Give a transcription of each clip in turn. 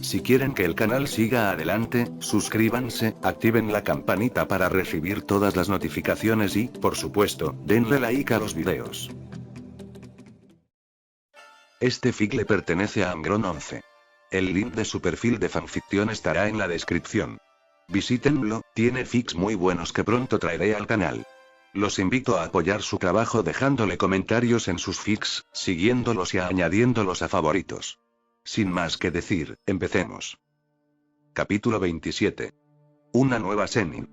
Si quieren que el canal siga adelante, suscríbanse, activen la campanita para recibir todas las notificaciones y, por supuesto, denle like a los videos. Este fic le pertenece a Amgron11. El link de su perfil de fanfiction estará en la descripción. Visítenlo, tiene fics muy buenos que pronto traeré al canal. Los invito a apoyar su trabajo dejándole comentarios en sus fics, siguiéndolos y añadiéndolos a favoritos. Sin más que decir, empecemos. Capítulo 27. Una nueva Zenin.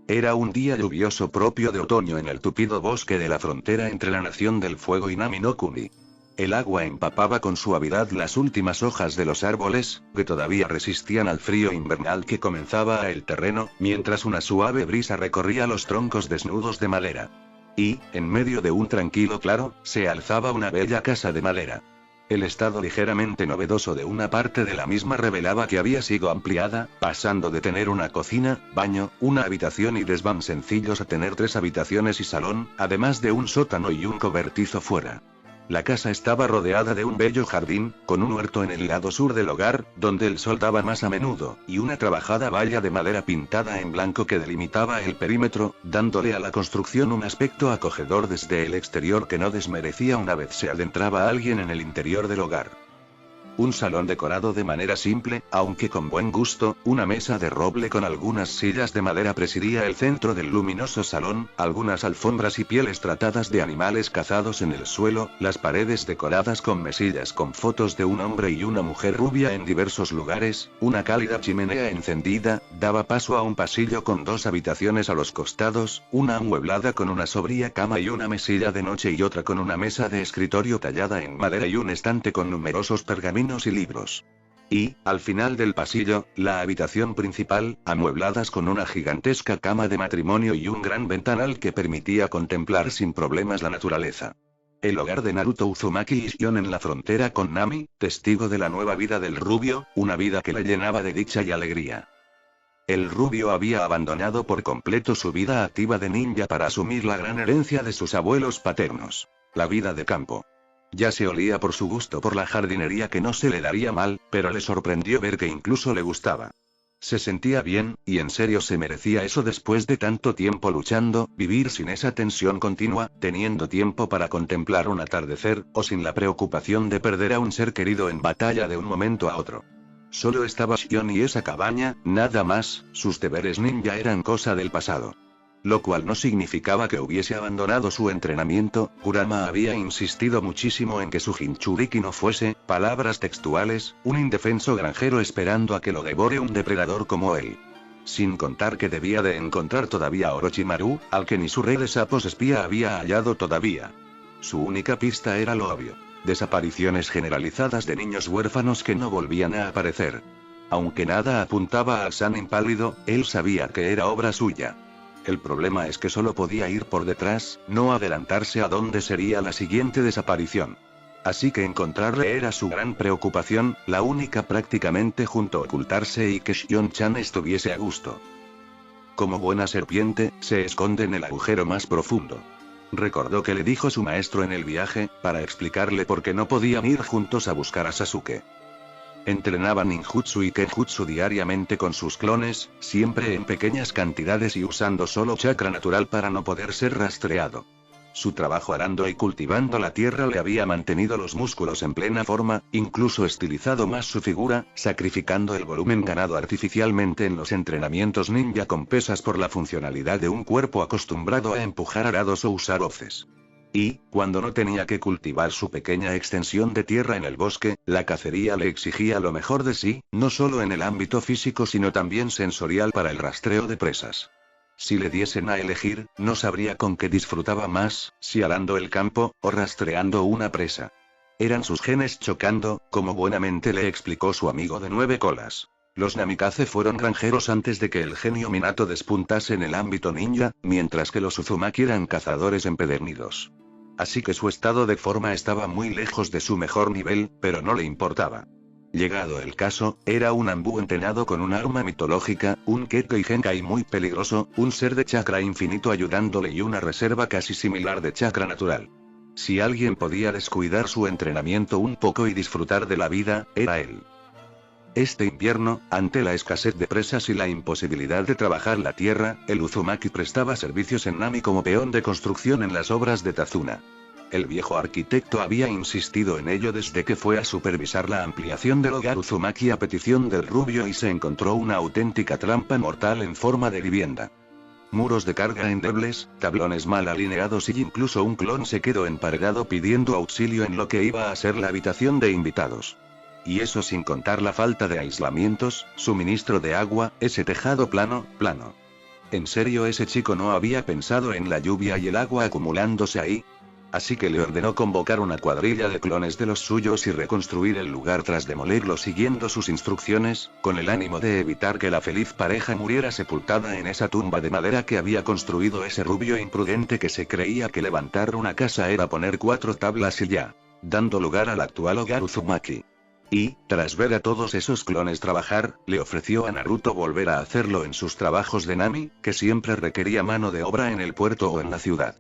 Era un día lluvioso propio de otoño en el tupido bosque de la frontera entre la Nación del Fuego y Nami no Kuni. El agua empapaba con suavidad las últimas hojas de los árboles, que todavía resistían al frío invernal que comenzaba el terreno, mientras una suave brisa recorría los troncos desnudos de madera. Y, en medio de un tranquilo claro, se alzaba una bella casa de madera. El estado ligeramente novedoso de una parte de la misma revelaba que había sido ampliada, pasando de tener una cocina, baño, una habitación y desván sencillos a tener 3 habitaciones y salón, además de un sótano y un cobertizo fuera. La casa estaba rodeada de un bello jardín, con un huerto en el lado sur del hogar, donde el sol daba más a menudo, y una trabajada valla de madera pintada en blanco que delimitaba el perímetro, dándole a la construcción un aspecto acogedor desde el exterior que no desmerecía una vez se adentraba alguien en el interior del hogar. Un salón decorado de manera simple, aunque con buen gusto, una mesa de roble con algunas sillas de madera presidía el centro del luminoso salón, algunas alfombras y pieles tratadas de animales cazados en el suelo, las paredes decoradas con mesillas con fotos de un hombre y una mujer rubia en diversos lugares, una cálida chimenea encendida, daba paso a un pasillo con 2 habitaciones a los costados, una amueblada con una sobria cama y una mesilla de noche y otra con una mesa de escritorio tallada en madera y un estante con numerosos pergaminos y libros. Y, al final del pasillo, la habitación principal, amuebladas con una gigantesca cama de matrimonio y un gran ventanal que permitía contemplar sin problemas la naturaleza. El hogar de Naruto Uzumaki y Shion en la frontera con Nami, testigo de la nueva vida del rubio, una vida que la llenaba de dicha y alegría. El rubio había abandonado por completo su vida activa de ninja para asumir la gran herencia de sus abuelos paternos, la vida de campo. Ya se olía por su gusto por la jardinería que no se le daría mal, pero le sorprendió ver que incluso le gustaba. Se sentía bien, y en serio se merecía eso después de tanto tiempo luchando, vivir sin esa tensión continua, teniendo tiempo para contemplar un atardecer, o sin la preocupación de perder a un ser querido en batalla de un momento a otro. Solo estaba Shion y esa cabaña, nada más, sus deberes ninja eran cosa del pasado. Lo cual no significaba que hubiese abandonado su entrenamiento. Kurama había insistido muchísimo en que su Jinchuriki no fuese, palabras textuales, un indefenso granjero esperando a que lo devore un depredador como él. Sin contar que debía de encontrar todavía a Orochimaru, al que ni su rey de sapos espía había hallado todavía. Su única pista era lo obvio: desapariciones generalizadas de niños huérfanos que no volvían a aparecer. Aunque nada apuntaba al Sannin pálido, él sabía que era obra suya. El problema es que solo podía ir por detrás, no adelantarse a dónde sería la siguiente desaparición. Así que encontrarle era su gran preocupación, la única prácticamente junto a ocultarse y que Shion-chan estuviese a gusto. Como buena serpiente, se esconde en el agujero más profundo. Recordó que le dijo su maestro en el viaje, para explicarle por qué no podían ir juntos a buscar a Sasuke. Entrenaba ninjutsu y kenjutsu diariamente con sus clones, siempre en pequeñas cantidades y usando solo chakra natural para no poder ser rastreado. Su trabajo arando y cultivando la tierra le había mantenido los músculos en plena forma, incluso estilizado más su figura, sacrificando el volumen ganado artificialmente en los entrenamientos ninja con pesas por la funcionalidad de un cuerpo acostumbrado a empujar arados o usar hoces. Y, cuando no tenía que cultivar su pequeña extensión de tierra en el bosque, la cacería le exigía lo mejor de sí, no solo en el ámbito físico sino también sensorial para el rastreo de presas. Si le diesen a elegir, no sabría con qué disfrutaba más, si arando el campo, o rastreando una presa. Eran sus genes chocando, como buenamente le explicó su amigo de 9 colas. Los Namikaze fueron granjeros antes de que el genio Minato despuntase en el ámbito ninja, mientras que los Uzumaki eran cazadores empedernidos. Así que su estado de forma estaba muy lejos de su mejor nivel, pero no le importaba. Llegado el caso, era un Anbu entrenado con un arma mitológica, un Kekkei Genkai muy peligroso, un ser de chakra infinito ayudándole y una reserva casi similar de chakra natural. Si alguien podía descuidar su entrenamiento un poco y disfrutar de la vida, era él. Este invierno, ante la escasez de presas y la imposibilidad de trabajar la tierra, el Uzumaki prestaba servicios en Nami como peón de construcción en las obras de Tazuna. El viejo arquitecto había insistido en ello desde que fue a supervisar la ampliación del hogar Uzumaki a petición del rubio y se encontró una auténtica trampa mortal en forma de vivienda. Muros de carga endebles, tablones mal alineados y incluso un clon se quedó emparedado pidiendo auxilio en lo que iba a ser la habitación de invitados. Y eso sin contar la falta de aislamientos, suministro de agua, ese tejado plano. ¿En serio ese chico no había pensado en la lluvia y el agua acumulándose ahí? Así que le ordenó convocar una cuadrilla de clones de los suyos y reconstruir el lugar tras demolerlo siguiendo sus instrucciones, con el ánimo de evitar que la feliz pareja muriera sepultada en esa tumba de madera que había construido ese rubio imprudente que se creía que levantar una casa era poner 4 tablas y ya, dando lugar al actual hogar Uzumaki. Y, tras ver a todos esos clones trabajar, le ofreció a Naruto volver a hacerlo en sus trabajos de Nami, que siempre requería mano de obra en el puerto o en la ciudad.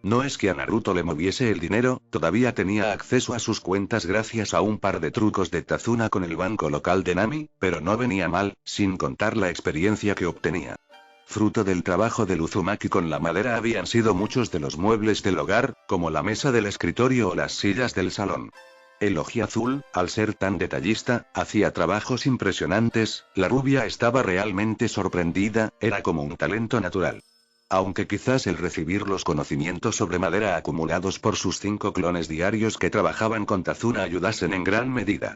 No es que a Naruto le moviese el dinero, todavía tenía acceso a sus cuentas gracias a un par de trucos de Tazuna con el banco local de Nami, pero no venía mal, sin contar la experiencia que obtenía. Fruto del trabajo del Uzumaki con la madera habían sido muchos de los muebles del hogar, como la mesa del escritorio o las sillas del salón. El ojiazul, al ser tan detallista, hacía trabajos impresionantes, la rubia estaba realmente sorprendida, era como un talento natural. Aunque quizás el recibir los conocimientos sobre madera acumulados por sus 5 clones diarios que trabajaban con Tazuna ayudasen en gran medida.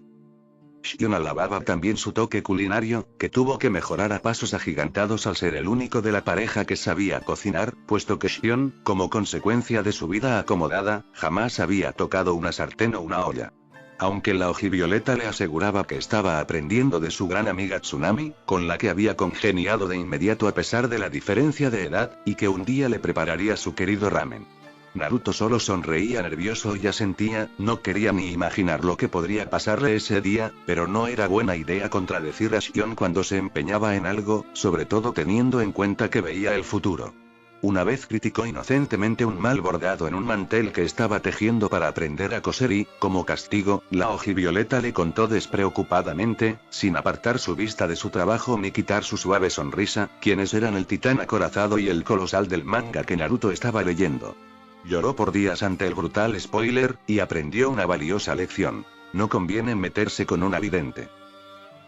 Shion alababa también su toque culinario, que tuvo que mejorar a pasos agigantados al ser el único de la pareja que sabía cocinar, puesto que Shion, como consecuencia de su vida acomodada, jamás había tocado una sartén o una olla. Aunque la ojivioleta le aseguraba que estaba aprendiendo de su gran amiga Tsunami, con la que había congeniado de inmediato a pesar de la diferencia de edad, y que un día le prepararía su querido ramen. Naruto solo sonreía nervioso y asentía, no quería ni imaginar lo que podría pasarle ese día, pero no era buena idea contradecir a Shion cuando se empeñaba en algo, sobre todo teniendo en cuenta que veía el futuro. Una vez criticó inocentemente un mal bordado en un mantel que estaba tejiendo para aprender a coser y, como castigo, la ojivioleta le contó despreocupadamente, sin apartar su vista de su trabajo ni quitar su suave sonrisa, quiénes eran el titán acorazado y el colosal del manga que Naruto estaba leyendo. Lloró por días ante el brutal spoiler, y aprendió una valiosa lección. No conviene meterse con un vidente.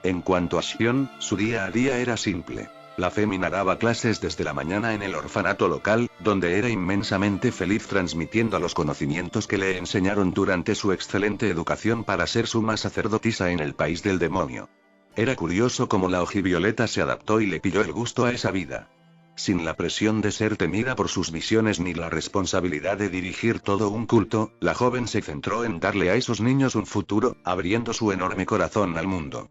En cuanto a Shion, su día a día era simple. La fémina daba clases desde la mañana en el orfanato local, donde era inmensamente feliz transmitiendo los conocimientos que le enseñaron durante su excelente educación para ser suma sacerdotisa en el país del demonio. Era curioso cómo la ojivioleta se adaptó y le pilló el gusto a esa vida. Sin la presión de ser temida por sus misiones ni la responsabilidad de dirigir todo un culto, la joven se centró en darle a esos niños un futuro, abriendo su enorme corazón al mundo.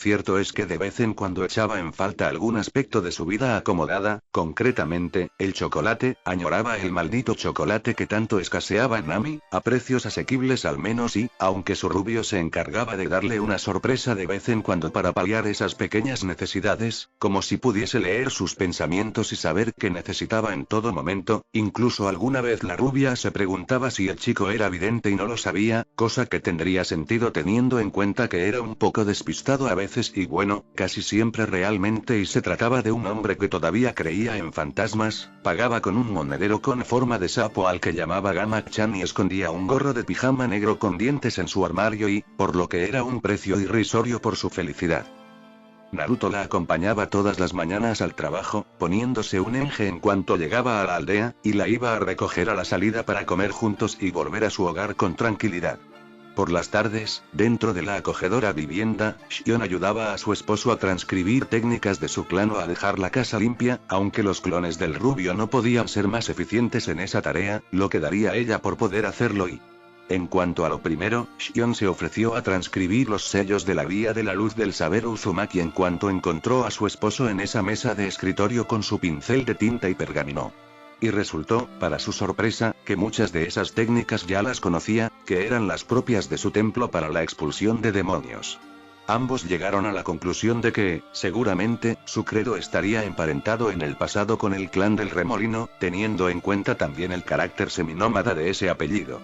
Cierto es que de vez en cuando echaba en falta algún aspecto de su vida acomodada, concretamente, el chocolate, añoraba el maldito chocolate que tanto escaseaba en Nami, a precios asequibles al menos y, aunque su rubio se encargaba de darle una sorpresa de vez en cuando para paliar esas pequeñas necesidades, como si pudiese leer sus pensamientos y saber qué necesitaba en todo momento, incluso alguna vez la rubia se preguntaba si el chico era vidente y no lo sabía, cosa que tendría sentido teniendo en cuenta que era un poco despistado a veces y bueno, casi siempre realmente y se trataba de un hombre que todavía creía en fantasmas, pagaba con un monedero con forma de sapo al que llamaba Gama-chan y escondía un gorro de pijama negro con dientes en su armario y, por lo que era un precio irrisorio por su felicidad. Naruto la acompañaba todas las mañanas al trabajo, poniéndose un enje en cuanto llegaba a la aldea, y la iba a recoger a la salida para comer juntos y volver a su hogar con tranquilidad. Por las tardes, dentro de la acogedora vivienda, Shion ayudaba a su esposo a transcribir técnicas de su clan o a dejar la casa limpia, aunque los clones del rubio no podían ser más eficientes en esa tarea, lo que daría ella por poder hacerlo y... En cuanto a lo primero, Shion se ofreció a transcribir los sellos de la vía de la luz del saber Uzumaki en cuanto encontró a su esposo en esa mesa de escritorio con su pincel de tinta y pergamino. Y resultó, para su sorpresa, que muchas de esas técnicas ya las conocía, que eran las propias de su templo para la expulsión de demonios. Ambos llegaron a la conclusión de que, seguramente, su credo estaría emparentado en el pasado con el clan del remolino, teniendo en cuenta también el carácter seminómada de ese apellido.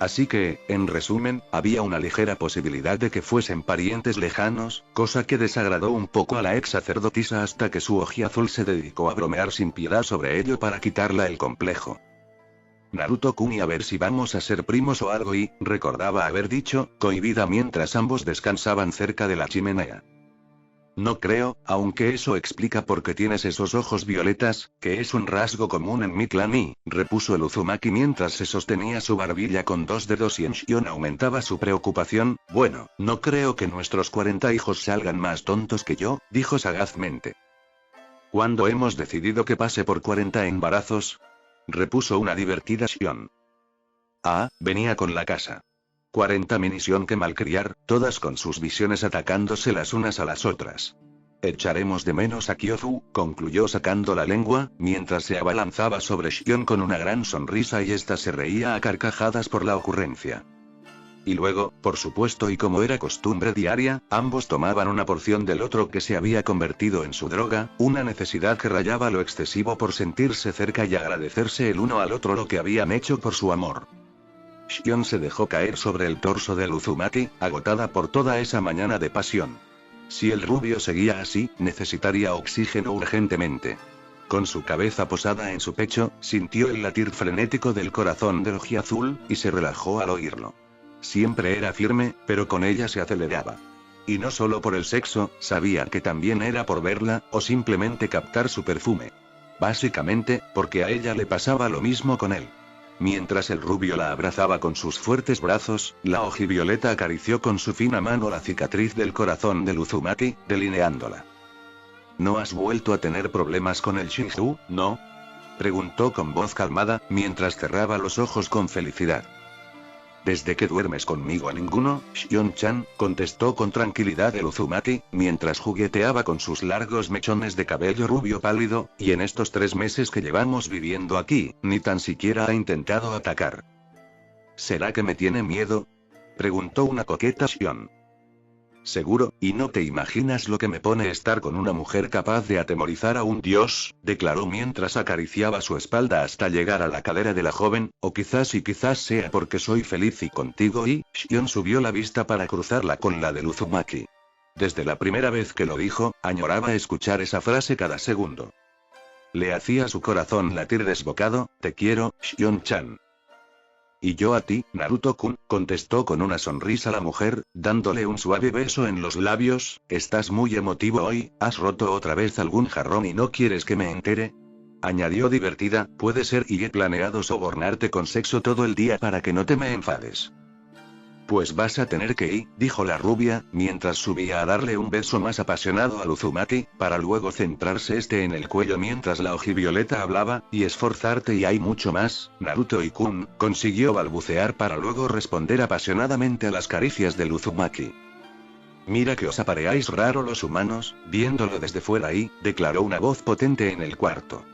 Así que, en resumen, había una ligera posibilidad de que fuesen parientes lejanos, cosa que desagradó un poco a la ex sacerdotisa hasta que su ojiazul se dedicó a bromear sin piedad sobre ello para quitarla el complejo. Naruto-kun, y a ver si vamos a ser primos o algo, y recordaba haber dicho, cohibida mientras ambos descansaban cerca de la chimenea. No creo, aunque eso explica por qué tienes esos ojos violetas, que es un rasgo común en mi clan, y, repuso el Uzumaki mientras se sostenía su barbilla con dos dedos y en Shion aumentaba su preocupación. Bueno, no creo que nuestros 40 hijos salgan más tontos que yo, dijo sagazmente. ¿Cuándo hemos decidido que pase por 40 embarazos? Repuso una divertida Shion. Ah, venía con la casa. 40 minición que malcriar, todas con sus visiones atacándose las unas a las otras. Echaremos de menos a Kyofu, concluyó sacando la lengua, mientras se abalanzaba sobre Shion con una gran sonrisa y ésta se reía a carcajadas por la ocurrencia. Y luego, por supuesto y como era costumbre diaria, ambos tomaban una porción del otro que se había convertido en su droga, una necesidad que rayaba lo excesivo por sentirse cerca y agradecerse el uno al otro lo que habían hecho por su amor. Shion se dejó caer sobre el torso del Uzumaki, agotada por toda esa mañana de pasión. Si el rubio seguía así, necesitaría oxígeno urgentemente. Con su cabeza posada en su pecho, sintió el latir frenético del corazón del ojiazul, y se relajó al oírlo. Siempre era firme, pero con ella se aceleraba. Y no solo por el sexo, sabía que también era por verla, o simplemente captar su perfume. Básicamente, porque a ella le pasaba lo mismo con él. Mientras el rubio la abrazaba con sus fuertes brazos, la ojivioleta acarició con su fina mano la cicatriz del corazón del Uzumaki, delineándola. ¿No has vuelto a tener problemas con el Shinju, no? Preguntó con voz calmada, mientras cerraba los ojos con felicidad. Desde que duermes conmigo a ninguno, Shion-chan, contestó con tranquilidad el Uzumaki, mientras jugueteaba con sus largos mechones de cabello rubio pálido, y en estos 3 meses que llevamos viviendo aquí, ni tan siquiera ha intentado atacar. ¿Será que me tiene miedo? Preguntó una coqueta Shion. Seguro, y no te imaginas lo que me pone estar con una mujer capaz de atemorizar a un dios, declaró mientras acariciaba su espalda hasta llegar a la cadera de la joven, o quizás sea porque soy feliz y contigo, y, Shion subió la vista para cruzarla con la del Uzumaki. Desde la primera vez que lo dijo, añoraba escuchar esa frase cada segundo. Le hacía su corazón latir desbocado, te quiero, Shion-chan. Y yo a ti, Naruto-kun, contestó con una sonrisa la mujer, dándole un suave beso en los labios. ¿Estás muy emotivo hoy? ¿Has roto otra vez algún jarrón y no quieres que me entere? Añadió divertida, puede ser, y he planeado sobornarte con sexo todo el día para que no te me enfades. Pues vas a tener que ir, dijo la rubia, mientras subía a darle un beso más apasionado al Uzumaki, para luego centrarse en el cuello mientras la ojivioleta hablaba, y esforzarte y hay mucho más, Naruto-kun, consiguió balbucear para luego responder apasionadamente a las caricias del Uzumaki. Mira que os apareáis raro los humanos, viéndolo desde fuera ahí, declaró una voz potente en el cuarto.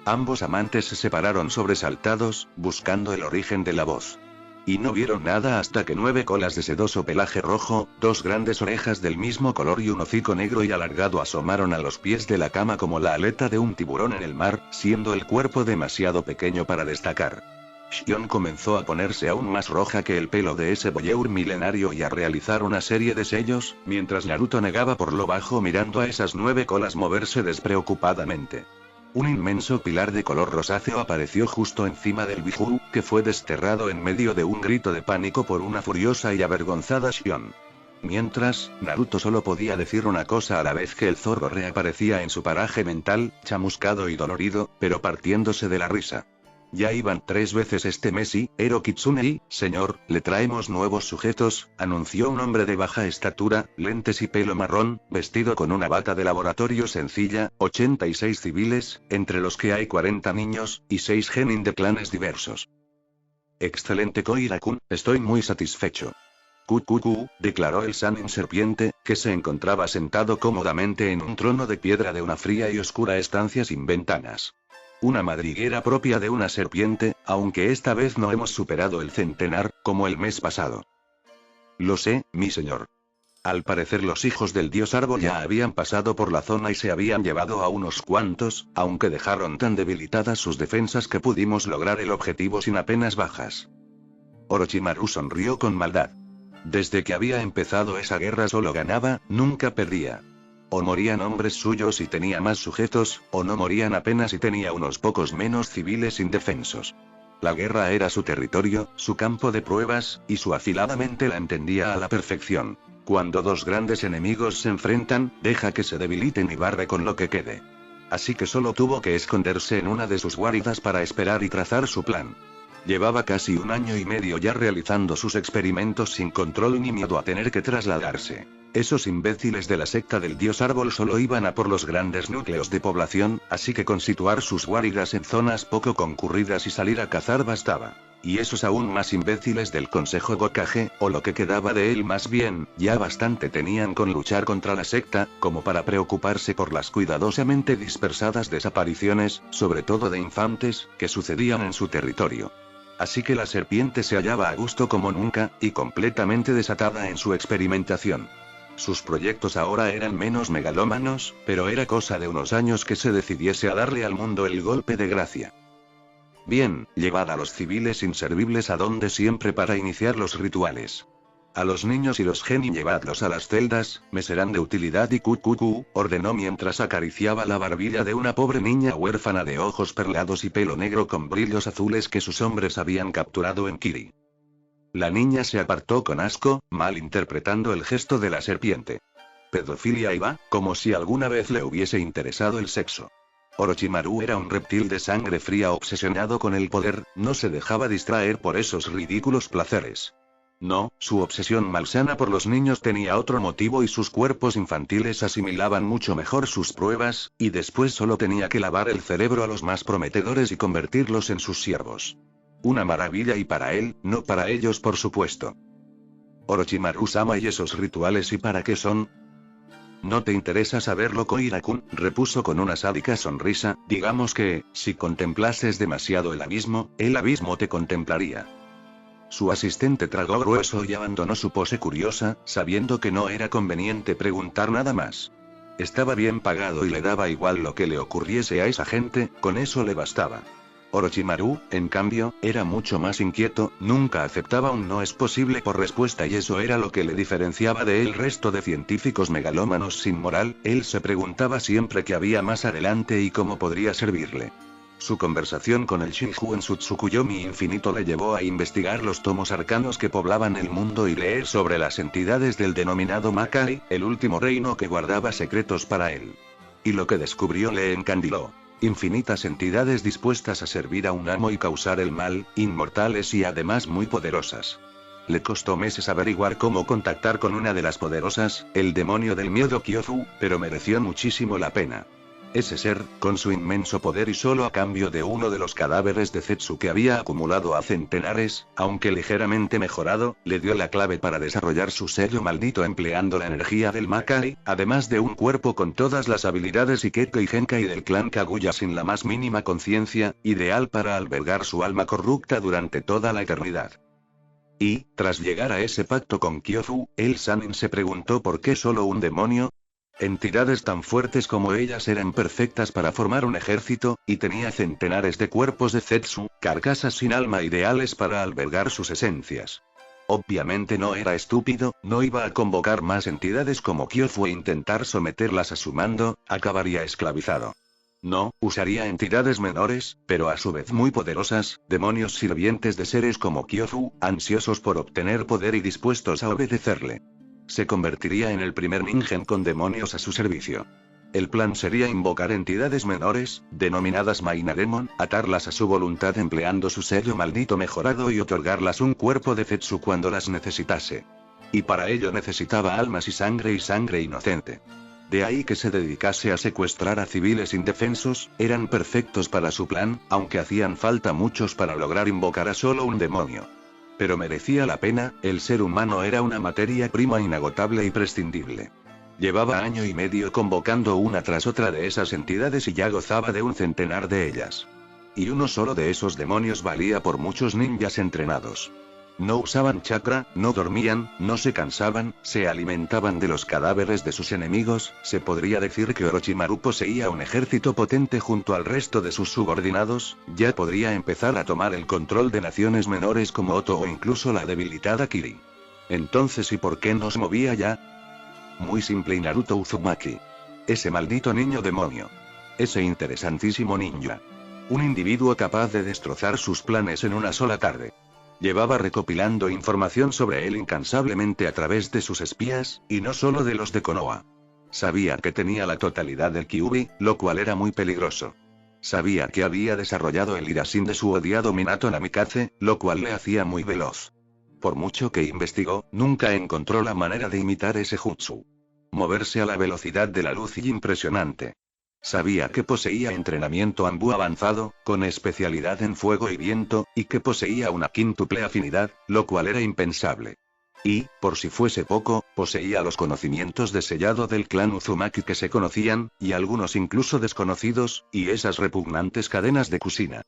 Ambos amantes se separaron sobresaltados, buscando el origen de la voz. Y no vieron nada hasta que 9 colas de sedoso pelaje rojo, 2 grandes orejas del mismo color y un hocico negro y alargado asomaron a los pies de la cama como la aleta de un tiburón en el mar, siendo el cuerpo demasiado pequeño para destacar. Shion comenzó a ponerse aún más roja que el pelo de ese voyeur milenario y a realizar una serie de sellos, mientras Naruto negaba por lo bajo mirando a esas 9 colas moverse despreocupadamente. Un inmenso pilar de color rosáceo apareció justo encima del Biju, que fue desterrado en medio de un grito de pánico por una furiosa y avergonzada Shion. Mientras, Naruto solo podía decir una cosa a la vez que el zorro reaparecía en su paraje mental, chamuscado y dolorido, pero partiéndose de la risa. Ya iban 3 veces este mes y, Ero Kitsune y, señor, le traemos nuevos sujetos, anunció un hombre de baja estatura, lentes y pelo marrón, vestido con una bata de laboratorio sencilla, 86 civiles, entre los que hay 40 niños, y 6 genin de clanes diversos. Excelente Koira-kun, estoy muy satisfecho. Declaró el Sannin serpiente, que se encontraba sentado cómodamente en un trono de piedra de una fría y oscura estancia sin ventanas. Una madriguera propia de una serpiente, aunque esta vez no hemos superado el centenar, como el mes pasado. Lo sé, mi señor. Al parecer los hijos del dios árbol ya habían pasado por la zona y se habían llevado a unos cuantos, aunque dejaron tan debilitadas sus defensas que pudimos lograr el objetivo sin apenas bajas. Orochimaru sonrió con maldad. Desde que había empezado esa guerra solo ganaba, nunca perdía. O morían hombres suyos y tenía más sujetos, o no morían apenas y tenía unos pocos menos civiles indefensos. La guerra era su territorio, su campo de pruebas, y su afilada mente la entendía a la perfección. Cuando dos grandes enemigos se enfrentan, deja que se debiliten y barre con lo que quede. Así que solo tuvo que esconderse en una de sus guaridas para esperar y trazar su plan. Llevaba casi 1 año y medio ya realizando sus experimentos sin control ni miedo a tener que trasladarse. Esos imbéciles de la secta del dios árbol solo iban a por los grandes núcleos de población, así que con situar sus guaridas en zonas poco concurridas y salir a cazar bastaba. Y esos aún más imbéciles del Consejo Hokage, o lo que quedaba de él más bien, ya bastante tenían con luchar contra la secta, como para preocuparse por las cuidadosamente dispersadas desapariciones, sobre todo de infantes, que sucedían en su territorio. Así que la serpiente se hallaba a gusto como nunca, y completamente desatada en su experimentación. Sus proyectos ahora eran menos megalómanos, pero era cosa de unos años que se decidiese a darle al mundo el golpe de gracia. Bien, llevad a los civiles inservibles a donde siempre para iniciar los rituales. A los niños y los genin llevadlos a las celdas, me serán de utilidad y ordenó mientras acariciaba la barbilla de una pobre niña huérfana de ojos perlados y pelo negro con brillos azules que sus hombres habían capturado en Kiri. La niña se apartó con asco, mal interpretando el gesto de la serpiente. Pedofilia iba, como si alguna vez le hubiese interesado el sexo. Orochimaru era un reptil de sangre fría obsesionado con el poder, no se dejaba distraer por esos ridículos placeres. No, su obsesión malsana por los niños tenía otro motivo y sus cuerpos infantiles asimilaban mucho mejor sus pruebas, y después solo tenía que lavar el cerebro a los más prometedores y convertirlos en sus siervos. Una maravilla y para él, no para ellos por supuesto. Orochimaru-sama, ¿y esos rituales y para qué son? No te interesa saberlo, Koira-kun, repuso con una sádica sonrisa, digamos que, si contemplases demasiado el abismo te contemplaría. Su asistente tragó grueso y abandonó su pose curiosa, sabiendo que no era conveniente preguntar nada más. Estaba bien pagado y le daba igual lo que le ocurriese a esa gente, con eso le bastaba. Orochimaru, en cambio, era mucho más inquieto, nunca aceptaba un no es posible por respuesta y eso era lo que le diferenciaba del resto de científicos megalómanos sin moral. Él se preguntaba siempre qué había más adelante y cómo podría servirle. Su conversación con el Shinjuenshu Tsukuyomi infinito le llevó a investigar los tomos arcanos que poblaban el mundo y leer sobre las entidades del denominado Makai, el último reino que guardaba secretos para él. Y lo que descubrió le encandiló. Infinitas entidades dispuestas a servir a un amo y causar el mal, inmortales y además muy poderosas. Le costó meses averiguar cómo contactar con una de las poderosas, el demonio del miedo Kyofu, pero mereció muchísimo la pena. Ese ser, con su inmenso poder y solo a cambio de uno de los cadáveres de Zetsu que había acumulado a centenares, aunque ligeramente mejorado, le dio la clave para desarrollar su sello maldito empleando la energía del Makai, además de un cuerpo con todas las habilidades Ikeko y Genkai del clan Kaguya sin la más mínima conciencia, ideal para albergar su alma corrupta durante toda la eternidad. Y, tras llegar a ese pacto con Kyofu, el Sannin se preguntó por qué solo un demonio. Entidades tan fuertes como ellas eran perfectas para formar un ejército, y tenía centenares de cuerpos de Zetsu, carcasas sin alma ideales para albergar sus esencias. Obviamente no era estúpido, no iba a convocar más entidades como Kyofu e intentar someterlas a su mando, acabaría esclavizado. No, usaría entidades menores, pero a su vez muy poderosas, demonios sirvientes de seres como Kyofu, ansiosos por obtener poder y dispuestos a obedecerle. Se convertiría en el primer ningen con demonios a su servicio. El plan sería invocar entidades menores, denominadas Mainaremon, atarlas a su voluntad empleando su sello maldito mejorado y otorgarlas un cuerpo de Zetsu cuando las necesitase. Y para ello necesitaba almas y sangre inocente. De ahí que se dedicase a secuestrar a civiles indefensos, eran perfectos para su plan, aunque hacían falta muchos para lograr invocar a solo un demonio. Pero merecía la pena, el ser humano era una materia prima inagotable y prescindible. Llevaba 1 año y medio convocando una tras otra de esas entidades y ya gozaba de un centenar de ellas. Y uno solo de esos demonios valía por muchos ninjas entrenados. No usaban chakra, no dormían, no se cansaban, se alimentaban de los cadáveres de sus enemigos. Se podría decir que Orochimaru poseía un ejército potente junto al resto de sus subordinados. Ya podría empezar a tomar el control de naciones menores como Oto o incluso la debilitada Kiri. Entonces, ¿y por qué no se movía ya? Muy simple, y Naruto Uzumaki. Ese maldito niño demonio. Ese interesantísimo ninja. Un individuo capaz de destrozar sus planes en una sola tarde. Llevaba recopilando información sobre él incansablemente a través de sus espías, y no solo de los de Konoha. Sabía que tenía la totalidad del Kyuubi, lo cual era muy peligroso. Sabía que había desarrollado el Irasin de su odiado Minato Namikaze, lo cual le hacía muy veloz. Por mucho que investigó, nunca encontró la manera de imitar ese jutsu. Moverse a la velocidad de la luz y impresionante. Sabía que poseía entrenamiento Anbu avanzado, con especialidad en fuego y viento, y que poseía una quíntuple afinidad, lo cual era impensable. Y, por si fuese poco, poseía los conocimientos de sellado del clan Uzumaki que se conocían, y algunos incluso desconocidos, y esas repugnantes cadenas de Kushina.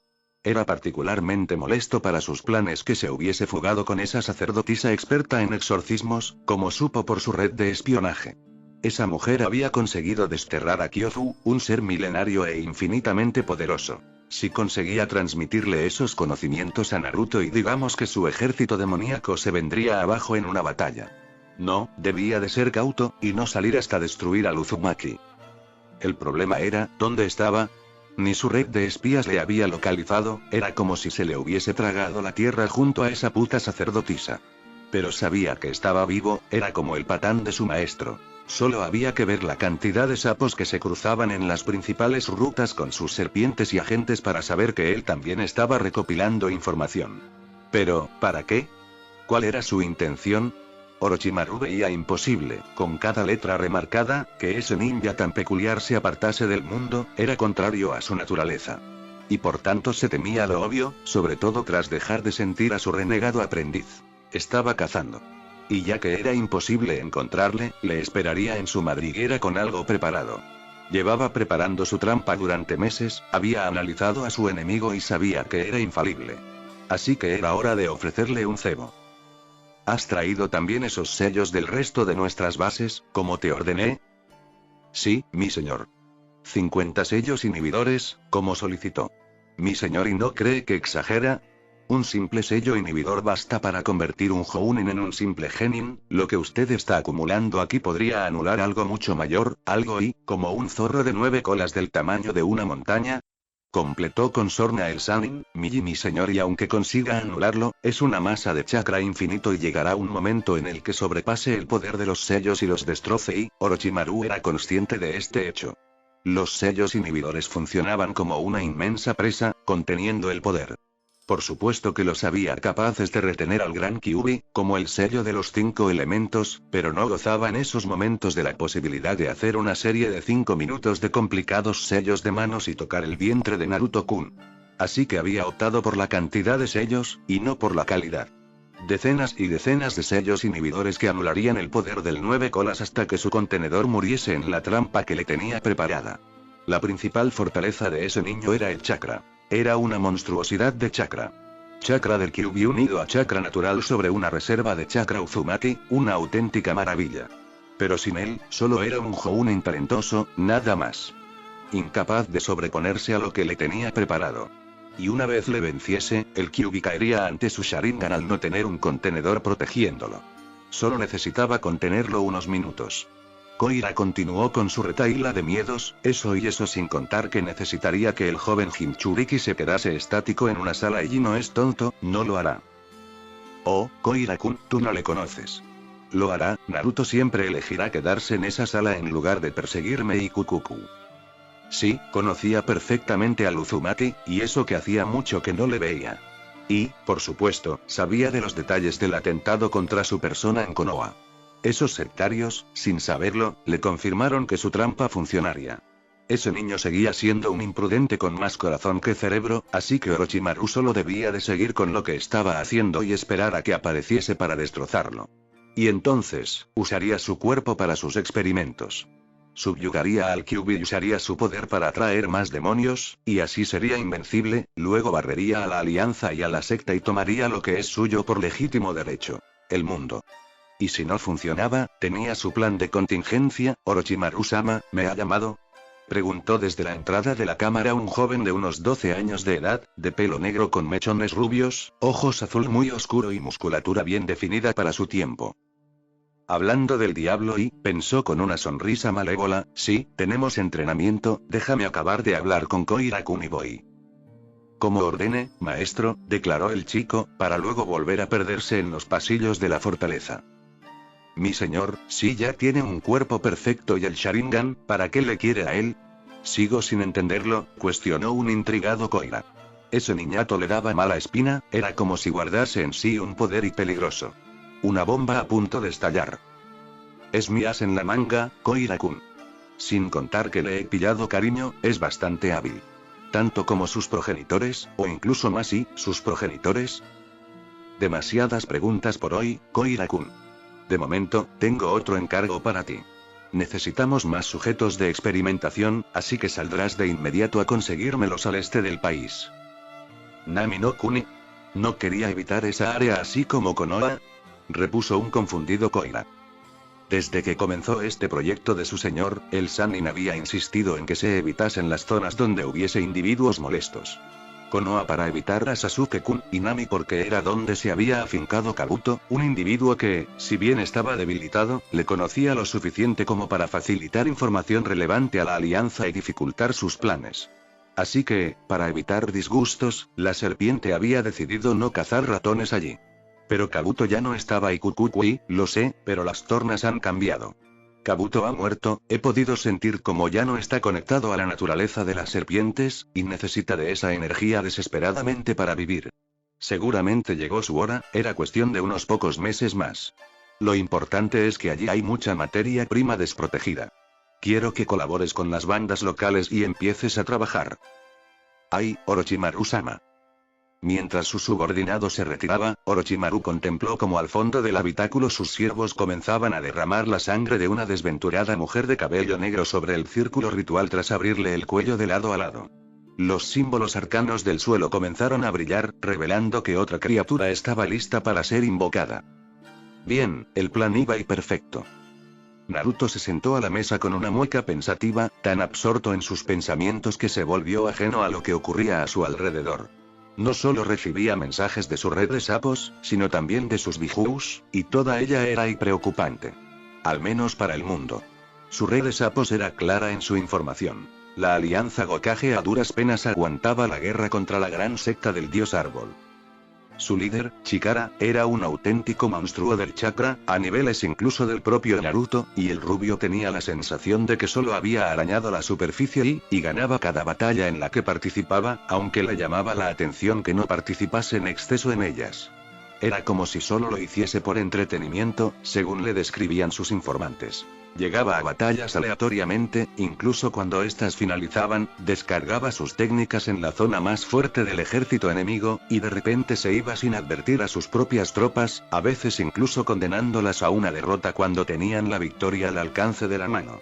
Era particularmente molesto para sus planes que se hubiese fugado con esa sacerdotisa experta en exorcismos, como supo por su red de espionaje. Esa mujer había conseguido desterrar a Kyofu, un ser milenario e infinitamente poderoso. Si conseguía transmitirle esos conocimientos a Naruto, y digamos que su ejército demoníaco se vendría abajo en una batalla. No, debía de ser cauto, y no salir hasta destruir al Uzumaki. El problema era, ¿dónde estaba? Ni su red de espías le había localizado, era como si se le hubiese tragado la tierra junto a esa puta sacerdotisa. Pero sabía que estaba vivo, era como el patán de su maestro. Solo había que ver la cantidad de sapos que se cruzaban en las principales rutas con sus serpientes y agentes para saber que él también estaba recopilando información. Pero, ¿para qué? ¿Cuál era su intención? Orochimaru veía imposible, con cada letra remarcada, que ese ninja tan peculiar se apartase del mundo, era contrario a su naturaleza. Y por tanto se temía lo obvio, sobre todo tras dejar de sentir a su renegado aprendiz. Estaba cazando. Y ya que era imposible encontrarle, le esperaría en su madriguera con algo preparado. Llevaba preparando su trampa durante meses, había analizado a su enemigo y sabía que era infalible. Así que era hora de ofrecerle un cebo. ¿Has traído también esos sellos del resto de nuestras bases, como te ordené? Sí, mi señor. 50 sellos inhibidores, como solicitó. Mi señor, ¿y no cree que exagera? Un simple sello inhibidor basta para convertir un Jounin en un simple Genin. Lo que usted está acumulando aquí podría anular algo mucho mayor, algo y, como un zorro de 9 colas del tamaño de una montaña. Completó con sorna el Sannin, mi señor, y aunque consiga anularlo, es una masa de chakra infinito y llegará un momento en el que sobrepase el poder de los sellos y los destroce, y Orochimaru era consciente de este hecho. Los sellos inhibidores funcionaban como una inmensa presa, conteniendo el poder. Por supuesto que los había capaces de retener al gran Kyuubi, como el sello de los 5 elementos, pero no gozaba en esos momentos de la posibilidad de hacer una serie de 5 minutos de complicados sellos de manos y tocar el vientre de Naruto-kun. Así que había optado por la cantidad de sellos, y no por la calidad. Decenas y decenas de sellos inhibidores que anularían el poder del 9 colas hasta que su contenedor muriese en la trampa que le tenía preparada. La principal fortaleza de ese niño era el chakra. Era una monstruosidad de chakra. Chakra del Kyuubi unido a chakra natural sobre una reserva de chakra Uzumaki, una auténtica maravilla. Pero sin él, solo era un Jounin talentoso, nada más. Incapaz de sobreponerse a lo que le tenía preparado. Y una vez le venciese, el Kyuubi caería ante su Sharingan al no tener un contenedor protegiéndolo. Solo necesitaba contenerlo unos minutos. Koira continuó con su retahíla de miedos, eso sin contar que necesitaría que el joven Jinchuriki se quedase estático en una sala, y no es tonto, no lo hará. Oh, Koira-kun, tú no le conoces. Lo hará, Naruto siempre elegirá quedarse en esa sala en lugar de perseguirme y Kukuku. Sí, conocía perfectamente al Uzumaki, y eso que hacía mucho que no le veía. Y, por supuesto, sabía de los detalles del atentado contra su persona en Konoha. Esos sectarios, sin saberlo, le confirmaron que su trampa funcionaría. Ese niño seguía siendo un imprudente con más corazón que cerebro, así que Orochimaru solo debía de seguir con lo que estaba haciendo y esperar a que apareciese para destrozarlo. Y entonces, usaría su cuerpo para sus experimentos. subyugaría al Kyuubi y usaría su poder para atraer más demonios, y así sería invencible, luego barrería a la alianza y a la secta y tomaría lo que es suyo por legítimo derecho. El mundo. Y si no funcionaba, tenía su plan de contingencia. Orochimaru-sama, ¿me ha llamado? Preguntó desde la entrada de la cámara un joven de unos 12 años de edad, de pelo negro con mechones rubios, ojos azul muy oscuro y musculatura bien definida para su tiempo. Hablando del diablo y, pensó con una sonrisa malévola, sí, tenemos entrenamiento, déjame acabar de hablar con Koirakun y voy. Como ordene, maestro, declaró el chico, para luego volver a perderse en los pasillos de la fortaleza. Mi señor, si ya tiene un cuerpo perfecto y el Sharingan, ¿para qué le quiere a él? Sigo sin entenderlo, cuestionó un intrigado Koira. Ese niñato le daba mala espina, era como si guardase en sí un poder y peligroso. Una bomba a punto de estallar. Es mi as en la manga, Koira-kun. Sin contar que le he pillado cariño, es bastante hábil. Tanto como sus progenitores, o incluso más y, sus progenitores. Demasiadas preguntas por hoy, Koira-kun. De momento, tengo otro encargo para ti. Necesitamos más sujetos de experimentación, así que saldrás de inmediato a conseguírmelos al este del país. Nami no Kuni. ¿No quería evitar esa área así como Konoha? Repuso un confundido Koira. Desde que comenzó este proyecto de su señor, el Sannin había insistido en que se evitasen las zonas donde hubiese individuos molestos. Konoha para evitar a Sasuke-kun, y Nami porque era donde se había afincado Kabuto, un individuo que, si bien estaba debilitado, le conocía lo suficiente como para facilitar información relevante a la alianza y dificultar sus planes. Así que, para evitar disgustos, la serpiente había decidido no cazar ratones allí. Pero Kabuto ya no estaba y Kukukui, lo sé, pero las tornas han cambiado. Kabuto ha muerto, he podido sentir como ya no está conectado a la naturaleza de las serpientes, y necesita de esa energía desesperadamente para vivir. Seguramente llegó su hora, era cuestión de unos pocos meses más. Lo importante es que allí hay mucha materia prima desprotegida. Quiero que colabores con las bandas locales y empieces a trabajar. Ay, Orochimaru-sama. Mientras su subordinado se retiraba, Orochimaru contempló cómo al fondo del habitáculo sus siervos comenzaban a derramar la sangre de una desventurada mujer de cabello negro sobre el círculo ritual tras abrirle el cuello de lado a lado. Los símbolos arcanos del suelo comenzaron a brillar, revelando que otra criatura estaba lista para ser invocada. Bien, el plan iba y perfecto. Naruto se sentó a la mesa con una mueca pensativa, tan absorto en sus pensamientos que se volvió ajeno a lo que ocurría a su alrededor. No solo recibía mensajes de su red de sapos, sino también de sus bijous, y toda ella era preocupante. Al menos para el mundo. Su red de sapos era clara en su información. La alianza Hokage a duras penas aguantaba la guerra contra la gran secta del dios árbol. Su líder, Chikara, era un auténtico monstruo del chakra, a niveles incluso del propio Naruto, y el rubio tenía la sensación de que solo había arañado la superficie y ganaba cada batalla en la que participaba, aunque le llamaba la atención que no participase en exceso en ellas. Era como si solo lo hiciese por entretenimiento, según le describían sus informantes. Llegaba a batallas aleatoriamente, incluso cuando éstas finalizaban, descargaba sus técnicas en la zona más fuerte del ejército enemigo, y de repente se iba sin advertir a sus propias tropas, a veces incluso condenándolas a una derrota cuando tenían la victoria al alcance de la mano.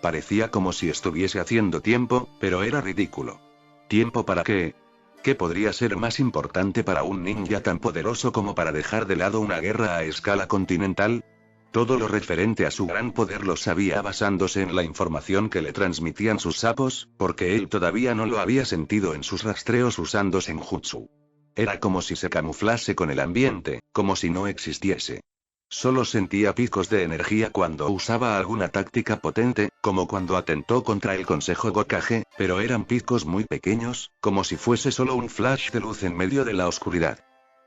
Parecía como si estuviese haciendo tiempo, pero era ridículo. ¿Tiempo para qué? ¿Qué podría ser más importante para un ninja tan poderoso como para dejar de lado una guerra a escala continental? Todo lo referente a su gran poder lo sabía basándose en la información que le transmitían sus sapos, porque él todavía no lo había sentido en sus rastreos usando Senjutsu. Era como si se camuflase con el ambiente, como si no existiese. Solo sentía picos de energía cuando usaba alguna táctica potente, como cuando atentó contra el Consejo Hokage, pero eran picos muy pequeños, como si fuese solo un flash de luz en medio de la oscuridad.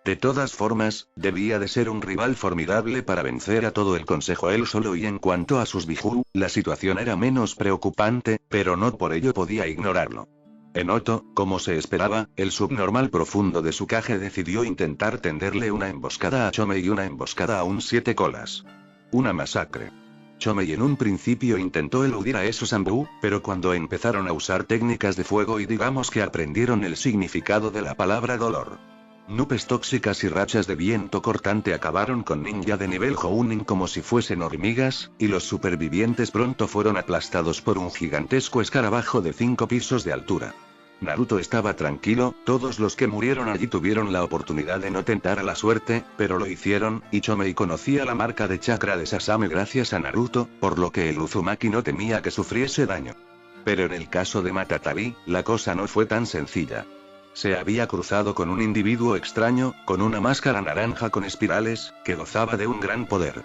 De todas formas, debía de ser un rival formidable para vencer a todo el consejo él solo, y en cuanto a sus bijou, la situación era menos preocupante, pero no por ello podía ignorarlo. En Oto, como se esperaba, el subnormal profundo de Tsukage decidió intentar tenderle una emboscada a Chomei y una emboscada a un siete colas. Una masacre. Chomei en un principio intentó eludir a esos Ambu, pero cuando empezaron a usar técnicas de fuego y digamos que aprendieron el significado de la palabra dolor. Nubes tóxicas y rachas de viento cortante acabaron con ninja de nivel Jounin como si fuesen hormigas, y los supervivientes pronto fueron aplastados por un gigantesco escarabajo de 5 pisos de altura. Naruto estaba tranquilo, todos los que murieron allí tuvieron la oportunidad de no tentar a la suerte, pero lo hicieron, y Chomei conocía la marca de chakra de Sasame gracias a Naruto, por lo que el Uzumaki no temía que sufriese daño. Pero en el caso de Matatabi, la cosa no fue tan sencilla. Se había cruzado con un individuo extraño, con una máscara naranja con espirales, que gozaba de un gran poder.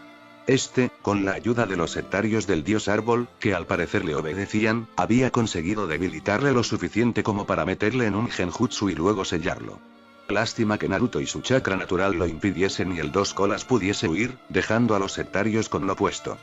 Con la ayuda de los sectarios del dios árbol, que al parecer le obedecían, había conseguido debilitarle lo suficiente como para meterle en un genjutsu y luego sellarlo. Lástima que Naruto y su chakra natural lo impidiesen y el dos colas pudiese huir, dejando a los sectarios con lo opuesto.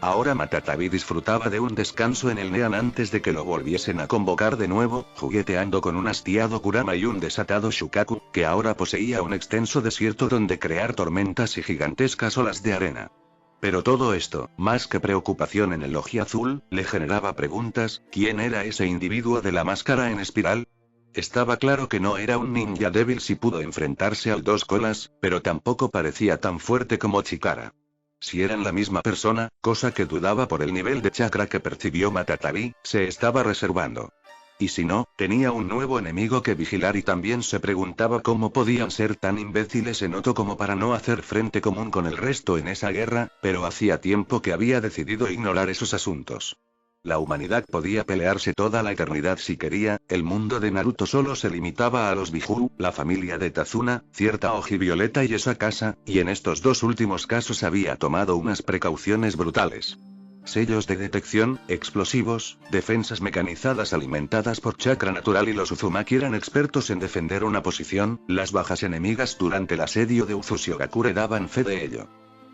Ahora Matatabi disfrutaba de un descanso en el Nean antes de que lo volviesen a convocar de nuevo, jugueteando con un hastiado Kurama y un desatado Shukaku, que ahora poseía un extenso desierto donde crear tormentas y gigantescas olas de arena. Pero todo esto, más que preocupación en el oji azul, le generaba preguntas: ¿quién era ese individuo de la máscara en espiral? Estaba claro que no era un ninja débil si pudo enfrentarse al dos colas, pero tampoco parecía tan fuerte como Chikara. Si eran la misma persona, cosa que dudaba por el nivel de chakra que percibió Matatabi, se estaba reservando. Y si no, tenía un nuevo enemigo que vigilar y también se preguntaba cómo podían ser tan imbéciles en Noto como para no hacer frente común con el resto en esa guerra, pero hacía tiempo que había decidido ignorar esos asuntos. La humanidad podía pelearse toda la eternidad si quería, el mundo de Naruto solo se limitaba a los Biju, la familia de Tazuna, cierta Ojivioleta y esa casa, y en estos dos últimos casos había tomado unas precauciones brutales. Sellos de detección, explosivos, defensas mecanizadas alimentadas por chakra natural y los Uzumaki eran expertos en defender una posición, las bajas enemigas durante el asedio de Uzushigakure daban fe de ello.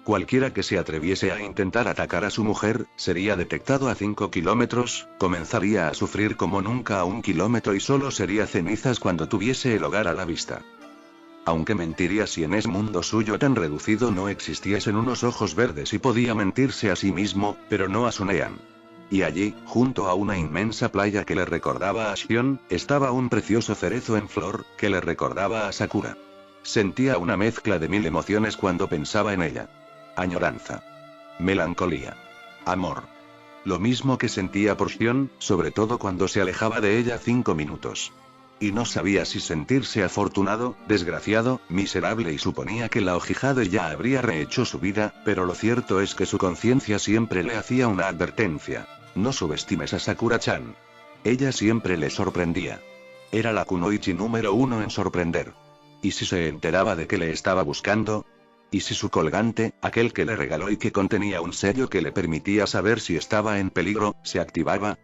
Cualquiera que se atreviese a intentar atacar a su mujer, sería detectado a 5 kilómetros, comenzaría a sufrir como nunca a 1 kilómetro y solo sería cenizas cuando tuviese el hogar a la vista. Aunque mentiría si en ese mundo suyo tan reducido no existiesen unos ojos verdes y podía mentirse a sí mismo, pero no a su Nean. Y allí, junto a una inmensa playa que le recordaba a Shion, estaba un precioso cerezo en flor, que le recordaba a Sakura. Sentía una mezcla de 1000 emociones cuando pensaba en ella. Añoranza. Melancolía. Amor. Lo mismo que sentía por Shion, sobre todo cuando se alejaba de ella 5 minutos. Y no sabía si sentirse afortunado, desgraciado, miserable y suponía que la Ojihade ya habría rehecho su vida, pero lo cierto es que su conciencia siempre le hacía una advertencia. No subestimes a Sakura-chan. Ella siempre le sorprendía. Era la kunoichi número 1 en sorprender. ¿Y si se enteraba de que le estaba buscando? ¿Y si su colgante, aquel que le regaló y que contenía un sello que le permitía saber si estaba en peligro, se activaba?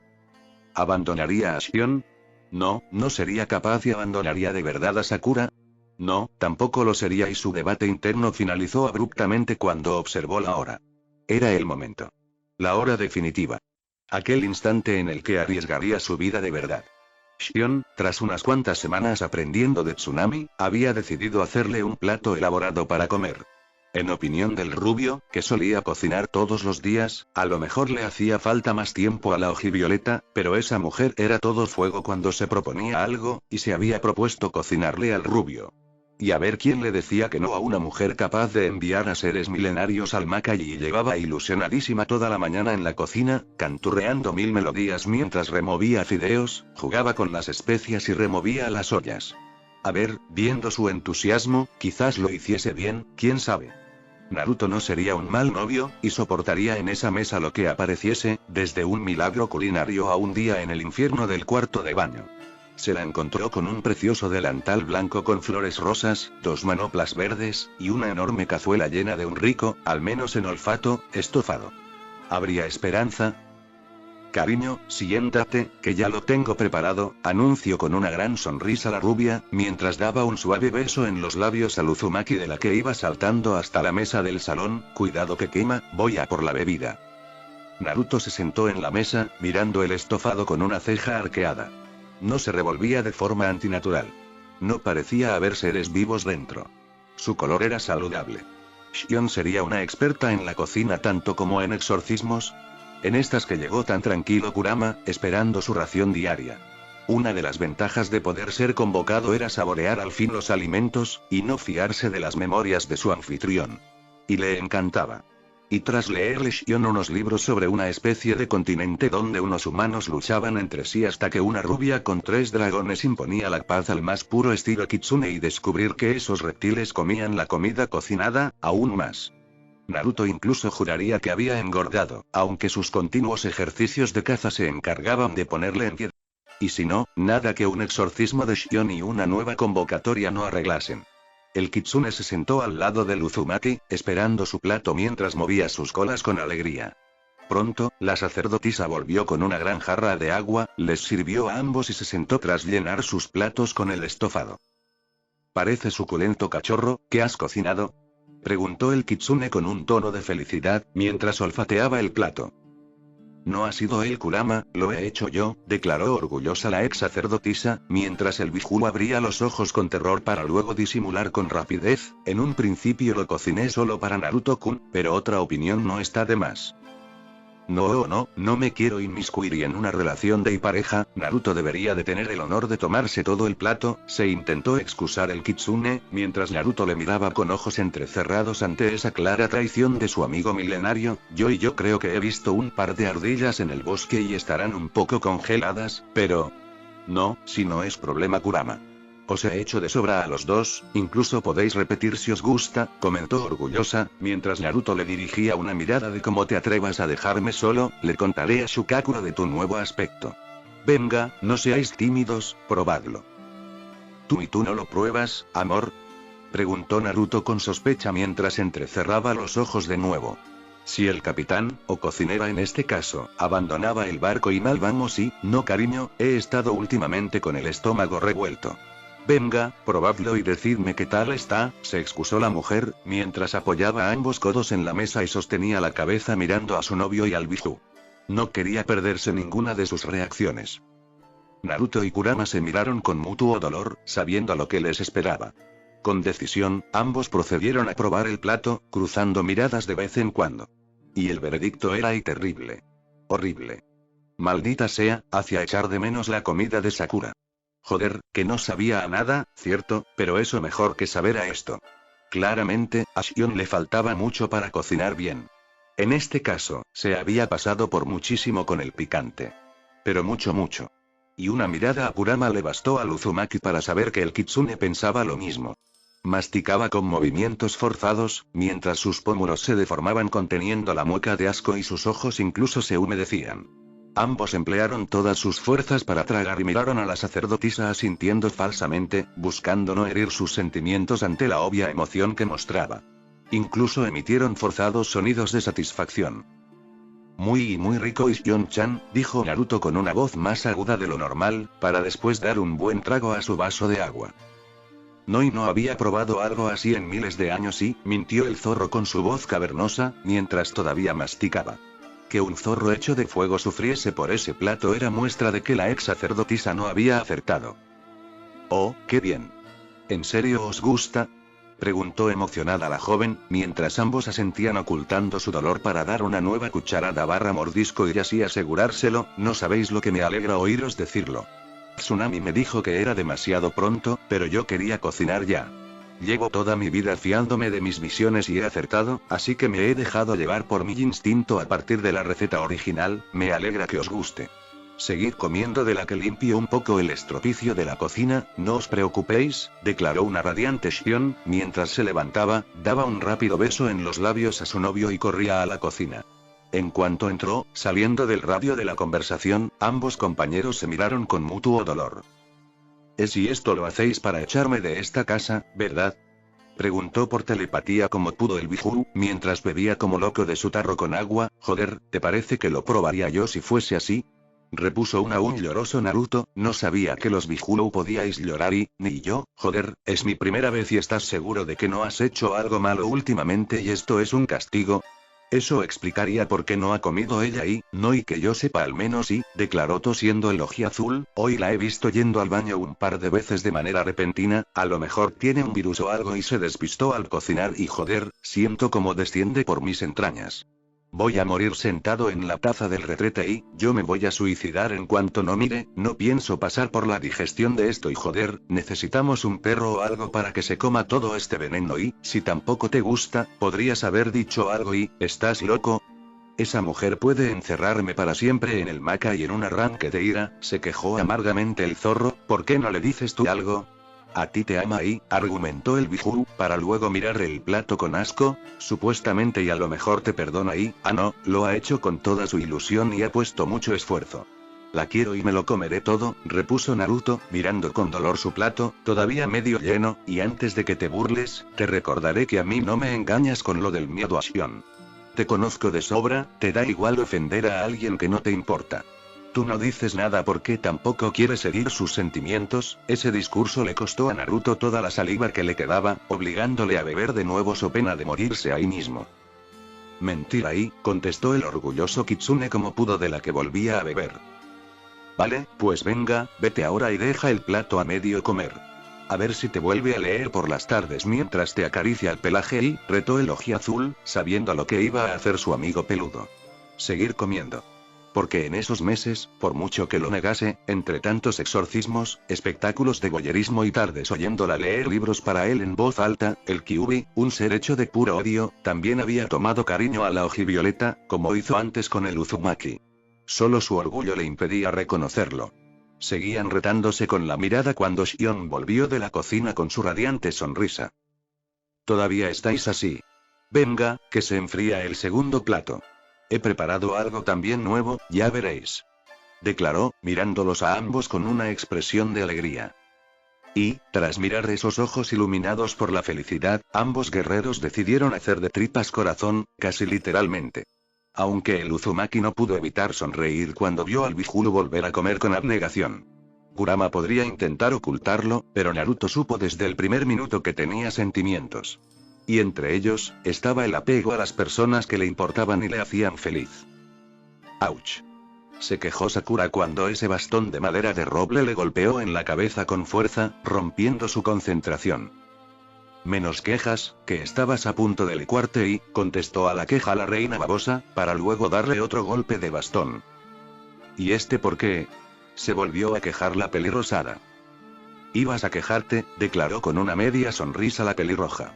¿Abandonaría a Shion? No, no sería capaz y abandonaría de verdad a Sakura. No, tampoco lo sería y su debate interno finalizó abruptamente cuando observó la hora. Era el momento. La hora definitiva. Aquel instante en el que arriesgaría su vida de verdad. Shion, tras unas cuantas semanas aprendiendo de Tsunami, había decidido hacerle un plato elaborado para comer. En opinión del rubio, que solía cocinar todos los días, a lo mejor le hacía falta más tiempo a la Ojivioleta, pero esa mujer era todo fuego cuando se proponía algo, y se había propuesto cocinarle al rubio. Y a ver quién le decía que no a una mujer capaz de enviar a seres milenarios al Makai y llevaba ilusionadísima toda la mañana en la cocina, canturreando 1000 melodías mientras removía fideos, jugaba con las especias y removía las ollas. A ver, viendo su entusiasmo, quizás lo hiciese bien, quién sabe. Naruto no sería un mal novio, y soportaría en esa mesa lo que apareciese, desde un milagro culinario a un día en el infierno del cuarto de baño. Se la encontró con un precioso delantal blanco con flores rosas, 2 manoplas verdes, y una enorme cazuela llena de un rico, al menos en olfato, estofado. ¿Habría esperanza? Cariño, siéntate, que ya lo tengo preparado, anunció con una gran sonrisa la rubia, mientras daba un suave beso en los labios al Uzumaki de la que iba saltando hasta la mesa del salón. Cuidado que quema, voy a por la bebida. Naruto se sentó en la mesa, mirando el estofado con una ceja arqueada. No se revolvía de forma antinatural. No parecía haber seres vivos dentro. Su color era saludable. ¿Shion sería una experta en la cocina tanto como en exorcismos? En estas que llegó tan tranquilo Kurama, esperando su ración diaria. Una de las ventajas de poder ser convocado era saborear al fin los alimentos, y no fiarse de las memorias de su anfitrión. Y le encantaba. Y tras leerle Shion unos libros sobre una especie de continente donde unos humanos luchaban entre sí hasta que una rubia con 3 dragones imponía la paz al más puro estilo kitsune y descubrir que esos reptiles comían la comida cocinada, aún más. Naruto incluso juraría que había engordado, aunque sus continuos ejercicios de caza se encargaban de ponerle en pie. Y si no, nada que un exorcismo de Shion y una nueva convocatoria no arreglasen. El kitsune se sentó al lado del Uzumaki, esperando su plato mientras movía sus colas con alegría. Pronto, la sacerdotisa volvió con una gran jarra de agua, les sirvió a ambos y se sentó tras llenar sus platos con el estofado. «Parece suculento cachorro, ¿qué has cocinado?», preguntó el kitsune con un tono de felicidad, mientras olfateaba el plato. «No ha sido él Kurama, lo he hecho yo», declaró orgullosa la ex sacerdotisa, mientras el Biju abría los ojos con terror para luego disimular con rapidez. «En un principio lo cociné solo para Naruto-kun, pero otra opinión no está de más». No me quiero inmiscuir y en una relación de pareja, Naruto debería de tener el honor de tomarse todo el plato, se intentó excusar el kitsune, mientras Naruto le miraba con ojos entrecerrados ante esa clara traición de su amigo milenario. Yo creo que he visto un par de ardillas en el bosque y estarán un poco congeladas, pero... No, si no es problema Kurama. Os he hecho de sobra a los dos, incluso podéis repetir si os gusta, comentó orgullosa, mientras Naruto le dirigía una mirada de «Como te atrevas a dejarme solo, le contaré a Shukakura de tu nuevo aspecto. Venga, no seáis tímidos, probadlo». ¿Y tú no lo pruebas, amor?», preguntó Naruto con sospecha mientras entrecerraba los ojos de nuevo. Si el capitán, o cocinera en este caso, abandonaba el barco y mal vamos y, no cariño, he estado últimamente con el estómago revuelto. «Venga, probadlo y decidme qué tal está», se excusó la mujer, mientras apoyaba ambos codos en la mesa y sostenía la cabeza mirando a su novio y al Biju. No quería perderse ninguna de sus reacciones. Naruto y Kurama se miraron con mutuo dolor, sabiendo lo que les esperaba. Con decisión, ambos procedieron a probar el plato, cruzando miradas de vez en cuando. Y el veredicto era terrible. Horrible. Maldita sea, hacía echar de menos la comida de Sakura. Joder, que no sabía a nada, cierto, pero eso mejor que saber a esto. Claramente, a Shion le faltaba mucho para cocinar bien. En este caso, se había pasado por muchísimo con el picante. Pero mucho. Y una mirada a Kurama le bastó al Uzumaki para saber que el kitsune pensaba lo mismo. Masticaba con movimientos forzados, mientras sus pómulos se deformaban conteniendo la mueca de asco y sus ojos incluso se humedecían. Ambos emplearon todas sus fuerzas para tragar y miraron a la sacerdotisa asintiendo falsamente, buscando no herir sus sentimientos ante la obvia emoción que mostraba. Incluso emitieron forzados sonidos de satisfacción. Muy rico Shion-chan, dijo Naruto con una voz más aguda de lo normal, para después dar un buen trago a su vaso de agua. No había probado algo así en miles de años y, mintió el zorro con su voz cavernosa, mientras todavía masticaba. Que un zorro hecho de fuego sufriese por ese plato era muestra de que la ex sacerdotisa no había acertado. «Oh, qué bien. ¿En serio os gusta?», preguntó emocionada la joven, mientras ambos asentían ocultando su dolor para dar una nueva cucharada / mordisco y así asegurárselo. «No sabéis lo que me alegra oíros decirlo. Tsunami me dijo que era demasiado pronto, pero yo quería cocinar ya. Llevo toda mi vida fiándome de mis visiones y he acertado, así que me he dejado llevar por mi instinto a partir de la receta original. Me alegra que os guste. Seguid comiendo de la que limpio un poco el estropicio de la cocina, no os preocupéis», declaró una radiante Shion, mientras se levantaba, daba un rápido beso en los labios a su novio y corría a la cocina. En cuanto entró, saliendo del radio de la conversación, ambos compañeros se miraron con mutuo dolor. «¿Y esto lo hacéis para echarme de esta casa, verdad?», preguntó por telepatía como pudo el Biju, mientras bebía como loco de su tarro con agua. «Joder, ¿te parece que lo probaría yo si fuese así?», repuso un aún lloroso Naruto. «No sabía que los Biju podíais llorar y, ni yo, joder, es mi primera vez y estás seguro de que no has hecho algo malo últimamente y esto es un castigo». «Eso explicaría por qué no ha comido ella y que yo sepa al menos y», declaró tosiendo el ojiazul. «Hoy la he visto yendo al baño un par de veces de manera repentina, a lo mejor tiene un virus o algo y se despistó al cocinar y joder, siento como desciende por mis entrañas». Voy a morir sentado en la taza del retrete y, yo me voy a suicidar en cuanto no mire, no pienso pasar por la digestión de esto y joder, necesitamos un perro o algo para que se coma todo este veneno y, si tampoco te gusta, podrías haber dicho algo y, ¿estás loco? Esa mujer puede encerrarme para siempre en el Maca y en un arranque de ira, se quejó amargamente el zorro, ¿por qué no le dices tú algo? A ti te ama y, argumentó el Biju, para luego mirar el plato con asco, supuestamente y a lo mejor te perdona y, no, lo ha hecho con toda su ilusión y ha puesto mucho esfuerzo. La quiero y me lo comeré todo, repuso Naruto, mirando con dolor su plato, todavía medio lleno, y antes de que te burles, te recordaré que a mí no me engañas con lo del miedo a Shion. Te conozco de sobra, te da igual ofender a alguien que no te importa. Tú no dices nada porque tampoco quieres herir sus sentimientos. Ese discurso le costó a Naruto toda la saliva que le quedaba, obligándole a beber de nuevo so pena de morirse ahí mismo. Mentira ahí, contestó el orgulloso Kitsune como pudo de la que volvía a beber. Vale, pues venga, vete ahora y deja el plato a medio comer. A ver si te vuelve a leer por las tardes mientras te acaricia el pelaje y, retó el ojiazul, sabiendo lo que iba a hacer su amigo peludo. Seguir comiendo. Porque en esos meses, por mucho que lo negase, entre tantos exorcismos, espectáculos de voyerismo y tardes oyéndola leer libros para él en voz alta, el Kyuubi, un ser hecho de puro odio, también había tomado cariño a la hojivioleta, como hizo antes con el Uzumaki. Solo su orgullo le impedía reconocerlo. Seguían retándose con la mirada cuando Shion volvió de la cocina con su radiante sonrisa. ¿Todavía estáis así? Venga, que se enfría el segundo plato. He preparado algo también nuevo, ya veréis. Declaró, mirándolos a ambos con una expresión de alegría. Y, tras mirar esos ojos iluminados por la felicidad, ambos guerreros decidieron hacer de tripas corazón, casi literalmente. Aunque el Uzumaki no pudo evitar sonreír cuando vio al Biju volver a comer con abnegación. Kurama podría intentar ocultarlo, pero Naruto supo desde el primer minuto que tenía sentimientos. Y entre ellos, estaba el apego a las personas que le importaban y le hacían feliz. ¡Auch! Se quejó Sakura cuando ese bastón de madera de roble le golpeó en la cabeza con fuerza, rompiendo su concentración. Menos quejas, que estabas a punto de licuarte y, contestó a la queja la reina babosa, para luego darle otro golpe de bastón. ¿Y este por qué? Se volvió a quejar la pelirrosada. Ibas a quejarte, declaró con una media sonrisa la pelirroja.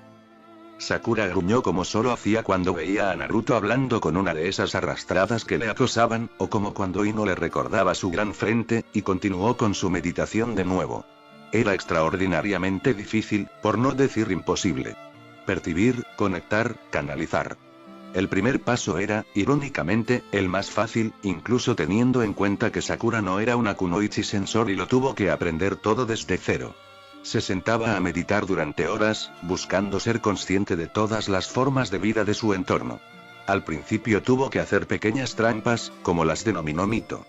Sakura gruñó como solo hacía cuando veía a Naruto hablando con una de esas arrastradas que le acosaban, o como cuando Ino le recordaba su gran frente, y continuó con su meditación de nuevo. Era extraordinariamente difícil, por no decir imposible. Percibir, conectar, canalizar. El primer paso era, irónicamente, el más fácil, incluso teniendo en cuenta que Sakura no era una kunoichi sensor y lo tuvo que aprender todo desde cero. Se sentaba a meditar durante horas, buscando ser consciente de todas las formas de vida de su entorno. Al principio tuvo que hacer pequeñas trampas, como las denominó Mito.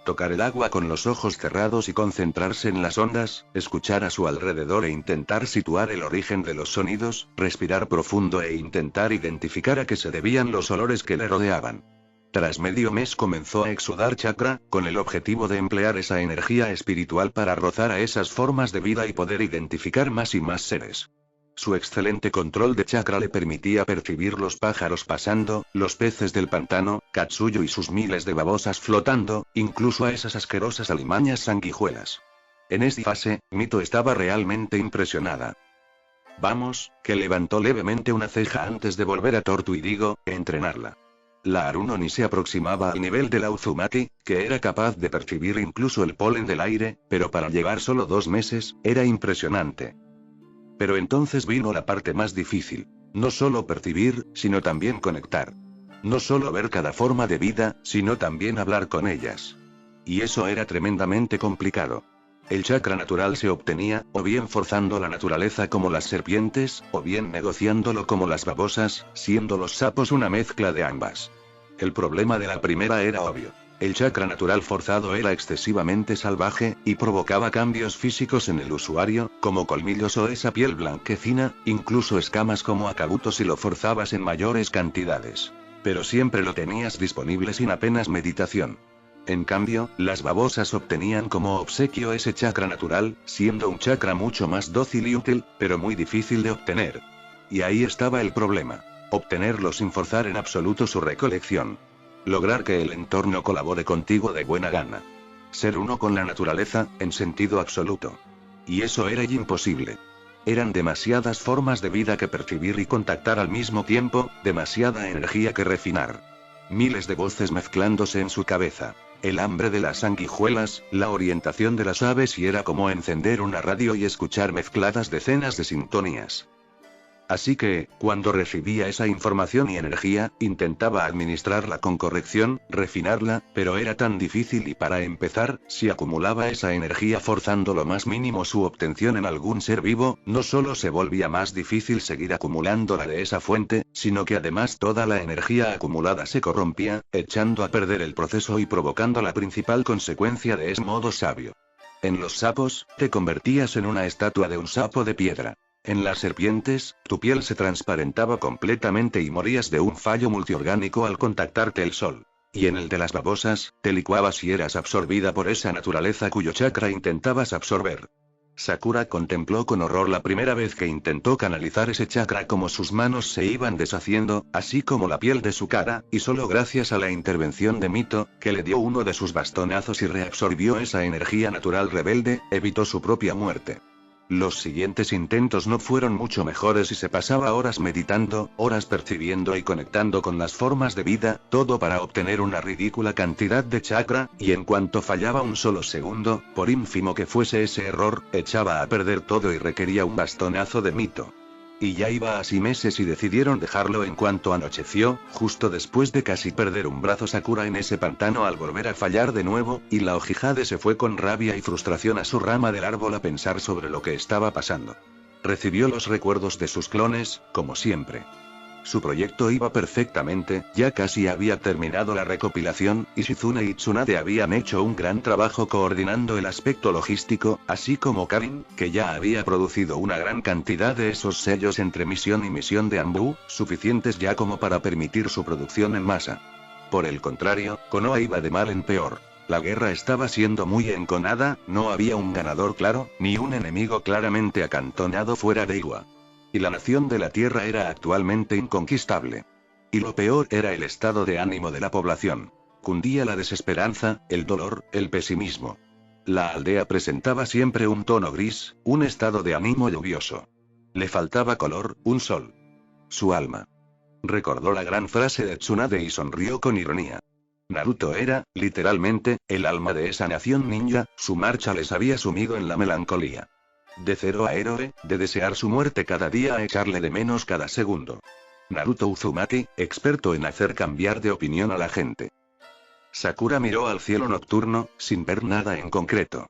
Tocar el agua con los ojos cerrados y concentrarse en las ondas, escuchar a su alrededor e intentar situar el origen de los sonidos, respirar profundo e intentar identificar a qué se debían los olores que le rodeaban. Tras medio mes comenzó a exudar chakra, con el objetivo de emplear esa energía espiritual para rozar a esas formas de vida y poder identificar más y más seres. Su excelente control de chakra le permitía percibir los pájaros pasando, los peces del pantano, Katsuyo y sus miles de babosas flotando, incluso a esas asquerosas alimañas sanguijuelas. En esta fase, Mito estaba realmente impresionada. Vamos, que levantó levemente una ceja antes de volver a Tortu y digo, entrenarla. La Aruno ni se aproximaba al nivel de la Uzumaki, que era capaz de percibir incluso el polen del aire, pero para llevar solo 2 meses, era impresionante. Pero entonces vino la parte más difícil. No solo percibir, sino también conectar. No solo ver cada forma de vida, sino también hablar con ellas. Y eso era tremendamente complicado. El chakra natural se obtenía, o bien forzando la naturaleza como las serpientes, o bien negociándolo como las babosas, siendo los sapos una mezcla de ambas. El problema de la primera era obvio. El chakra natural forzado era excesivamente salvaje, y provocaba cambios físicos en el usuario, como colmillos o esa piel blanquecina, incluso escamas como a Kabuto si lo forzabas en mayores cantidades. Pero siempre lo tenías disponible sin apenas meditación. En cambio, las babosas obtenían como obsequio ese chakra natural, siendo un chakra mucho más dócil y útil, pero muy difícil de obtener. Y ahí estaba el problema. Obtenerlo sin forzar en absoluto su recolección. Lograr que el entorno colabore contigo de buena gana. Ser uno con la naturaleza, en sentido absoluto. Y eso era imposible. Eran demasiadas formas de vida que percibir y contactar al mismo tiempo, demasiada energía que refinar. Miles de voces mezclándose en su cabeza. El hambre de las sanguijuelas, la orientación de las aves y era como encender una radio y escuchar mezcladas decenas de sintonías. Así que, cuando recibía esa información y energía, intentaba administrarla con corrección, refinarla, pero era tan difícil y para empezar, si acumulaba esa energía forzando lo más mínimo su obtención en algún ser vivo, no solo se volvía más difícil seguir acumulándola de esa fuente, sino que además toda la energía acumulada se corrompía, echando a perder el proceso y provocando la principal consecuencia de ese modo sabio. En los sapos, te convertías en una estatua de un sapo de piedra. En las serpientes, tu piel se transparentaba completamente y morías de un fallo multiorgánico al contactarte el sol. Y en el de las babosas, te licuabas y eras absorbida por esa naturaleza cuyo chakra intentabas absorber. Sakura contempló con horror la primera vez que intentó canalizar ese chakra como sus manos se iban deshaciendo, así como la piel de su cara, y solo gracias a la intervención de Mito, que le dio uno de sus bastonazos y reabsorbió esa energía natural rebelde, evitó su propia muerte. Los siguientes intentos no fueron mucho mejores y se pasaba horas meditando, horas percibiendo y conectando con las formas de vida, todo para obtener una ridícula cantidad de chakra, y en cuanto fallaba un solo segundo, por ínfimo que fuese ese error, echaba a perder todo y requería un bastonazo de Mito. Y ya iba así meses y decidieron dejarlo en cuanto anocheció, justo después de casi perder un brazo Sakura en ese pantano al volver a fallar de nuevo, y la Ojihade se fue con rabia y frustración a su rama del árbol a pensar sobre lo que estaba pasando. Recibió los recuerdos de sus clones, como siempre. Su proyecto iba perfectamente, ya casi había terminado la recopilación, y Shizune y Tsunade habían hecho un gran trabajo coordinando el aspecto logístico, así como Karin, que ya había producido una gran cantidad de esos sellos entre misión y misión de Anbu, suficientes ya como para permitir su producción en masa. Por el contrario, Konoha iba de mal en peor. La guerra estaba siendo muy enconada, no había un ganador claro, ni un enemigo claramente acantonado fuera de Iwa. Y la nación de la Tierra era actualmente inconquistable. Y lo peor era el estado de ánimo de la población. Cundía la desesperanza, el dolor, el pesimismo. La aldea presentaba siempre un tono gris, un estado de ánimo lluvioso. Le faltaba color, un sol. Su alma. Recordó la gran frase de Tsunade y sonrió con ironía. Naruto era, literalmente, el alma de esa nación ninja, su marcha les había sumido en la melancolía. De cero a héroe, de desear su muerte cada día a echarle de menos cada segundo. Naruto Uzumaki, experto en hacer cambiar de opinión a la gente. Sakura miró al cielo nocturno, sin ver nada en concreto.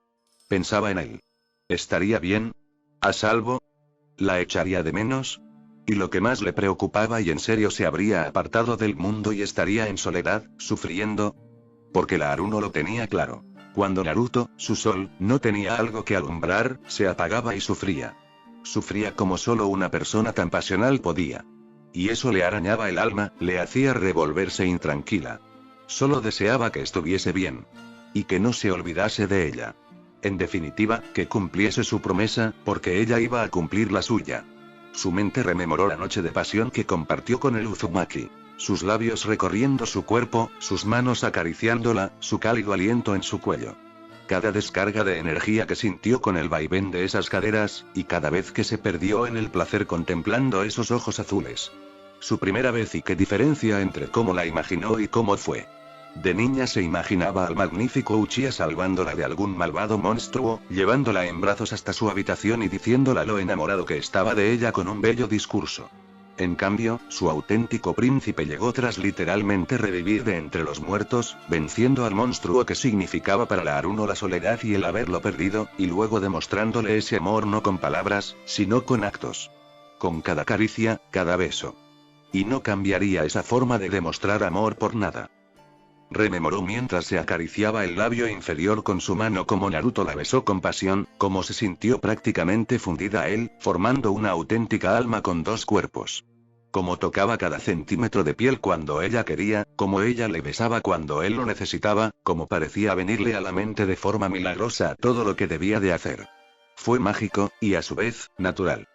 Pensaba en él. ¿Estaría bien? ¿A salvo? ¿La echaría de menos? Y lo que más le preocupaba y en serio se habría apartado del mundo y estaría en soledad, sufriendo. Porque la Haruno lo tenía claro. Cuando Naruto, su sol, no tenía algo que alumbrar, se apagaba y sufría. Sufría como solo una persona tan pasional podía. Y eso le arañaba el alma, le hacía revolverse intranquila. Solo deseaba que estuviese bien. Y que no se olvidase de ella. En definitiva, que cumpliese su promesa, porque ella iba a cumplir la suya. Su mente rememoró la noche de pasión que compartió con el Uzumaki. Sus labios recorriendo su cuerpo, sus manos acariciándola, su cálido aliento en su cuello. Cada descarga de energía que sintió con el vaivén de esas caderas, y cada vez que se perdió en el placer contemplando esos ojos azules. Su primera vez y qué diferencia entre cómo la imaginó y cómo fue. De niña se imaginaba al magnífico Uchiha salvándola de algún malvado monstruo, llevándola en brazos hasta su habitación y diciéndola lo enamorado que estaba de ella con un bello discurso. En cambio, su auténtico príncipe llegó tras literalmente revivir de entre los muertos, venciendo al monstruo que significaba para la Haruno la soledad y el haberlo perdido, y luego demostrándole ese amor no con palabras, sino con actos. Con cada caricia, cada beso. Y no cambiaría esa forma de demostrar amor por nada. Rememoró mientras se acariciaba el labio inferior con su mano como Naruto la besó con pasión, cómo se sintió prácticamente fundida a él, formando una auténtica alma con dos cuerpos. Cómo tocaba cada centímetro de piel cuando ella quería, cómo ella le besaba cuando él lo necesitaba, cómo parecía venirle a la mente de forma milagrosa todo lo que debía de hacer. Fue mágico, y a su vez, natural.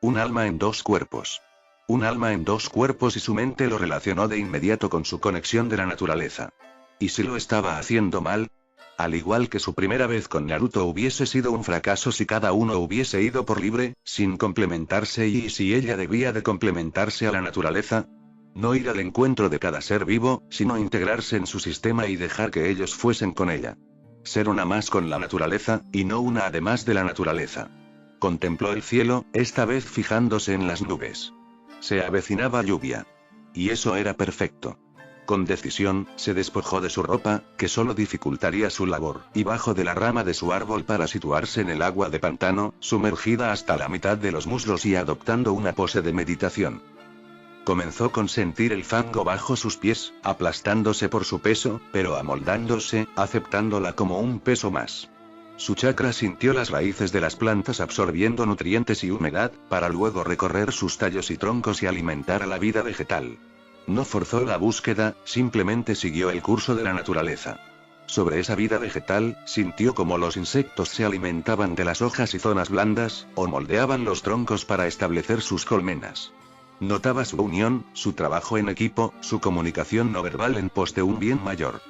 Un alma en dos cuerpos. Un alma en dos cuerpos y su mente lo relacionó de inmediato con su conexión de la naturaleza. ¿Y si lo estaba haciendo mal? Al igual que su primera vez con Naruto hubiese sido un fracaso si cada uno hubiese ido por libre, sin complementarse y si ella debía de complementarse a la naturaleza. No ir al encuentro de cada ser vivo, sino integrarse en su sistema y dejar que ellos fuesen con ella. Ser una más con la naturaleza, y no una además de la naturaleza. Contempló el cielo, esta vez fijándose en las nubes. Se avecinaba lluvia. Y eso era perfecto. Con decisión, se despojó de su ropa, que solo dificultaría su labor, y bajó de la rama de su árbol para situarse en el agua de pantano, sumergida hasta la mitad de los muslos y adoptando una pose de meditación. Comenzó con sentir el fango bajo sus pies, aplastándose por su peso, pero amoldándose, aceptándola como un peso más. Su chakra sintió las raíces de las plantas absorbiendo nutrientes y humedad, para luego recorrer sus tallos y troncos y alimentar a la vida vegetal. No forzó la búsqueda, simplemente siguió el curso de la naturaleza. Sobre esa vida vegetal, sintió como los insectos se alimentaban de las hojas y zonas blandas, o moldeaban los troncos para establecer sus colmenas. Notaba su unión, su trabajo en equipo, su comunicación no verbal en pos de un bien mayor.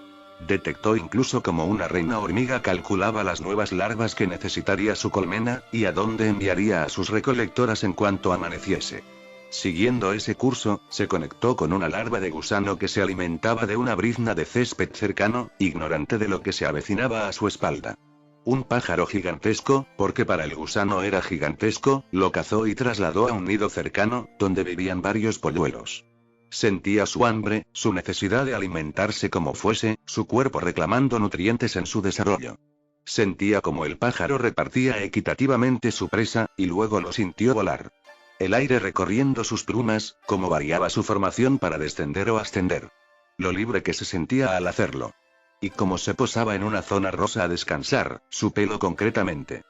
Detectó incluso como una reina hormiga calculaba las nuevas larvas que necesitaría su colmena, y a dónde enviaría a sus recolectoras en cuanto amaneciese. Siguiendo ese curso, se conectó con una larva de gusano que se alimentaba de una brizna de césped cercano, ignorante de lo que se avecinaba a su espalda. Un pájaro gigantesco, porque para el gusano era gigantesco, lo cazó y trasladó a un nido cercano, donde vivían varios polluelos. Sentía su hambre, su necesidad de alimentarse como fuese, su cuerpo reclamando nutrientes en su desarrollo. Sentía como el pájaro repartía equitativamente su presa, y luego lo sintió volar. El aire recorriendo sus plumas, cómo variaba su formación para descender o ascender. Lo libre que se sentía al hacerlo. Y cómo se posaba en una zona rosa a descansar, su pelo concretamente.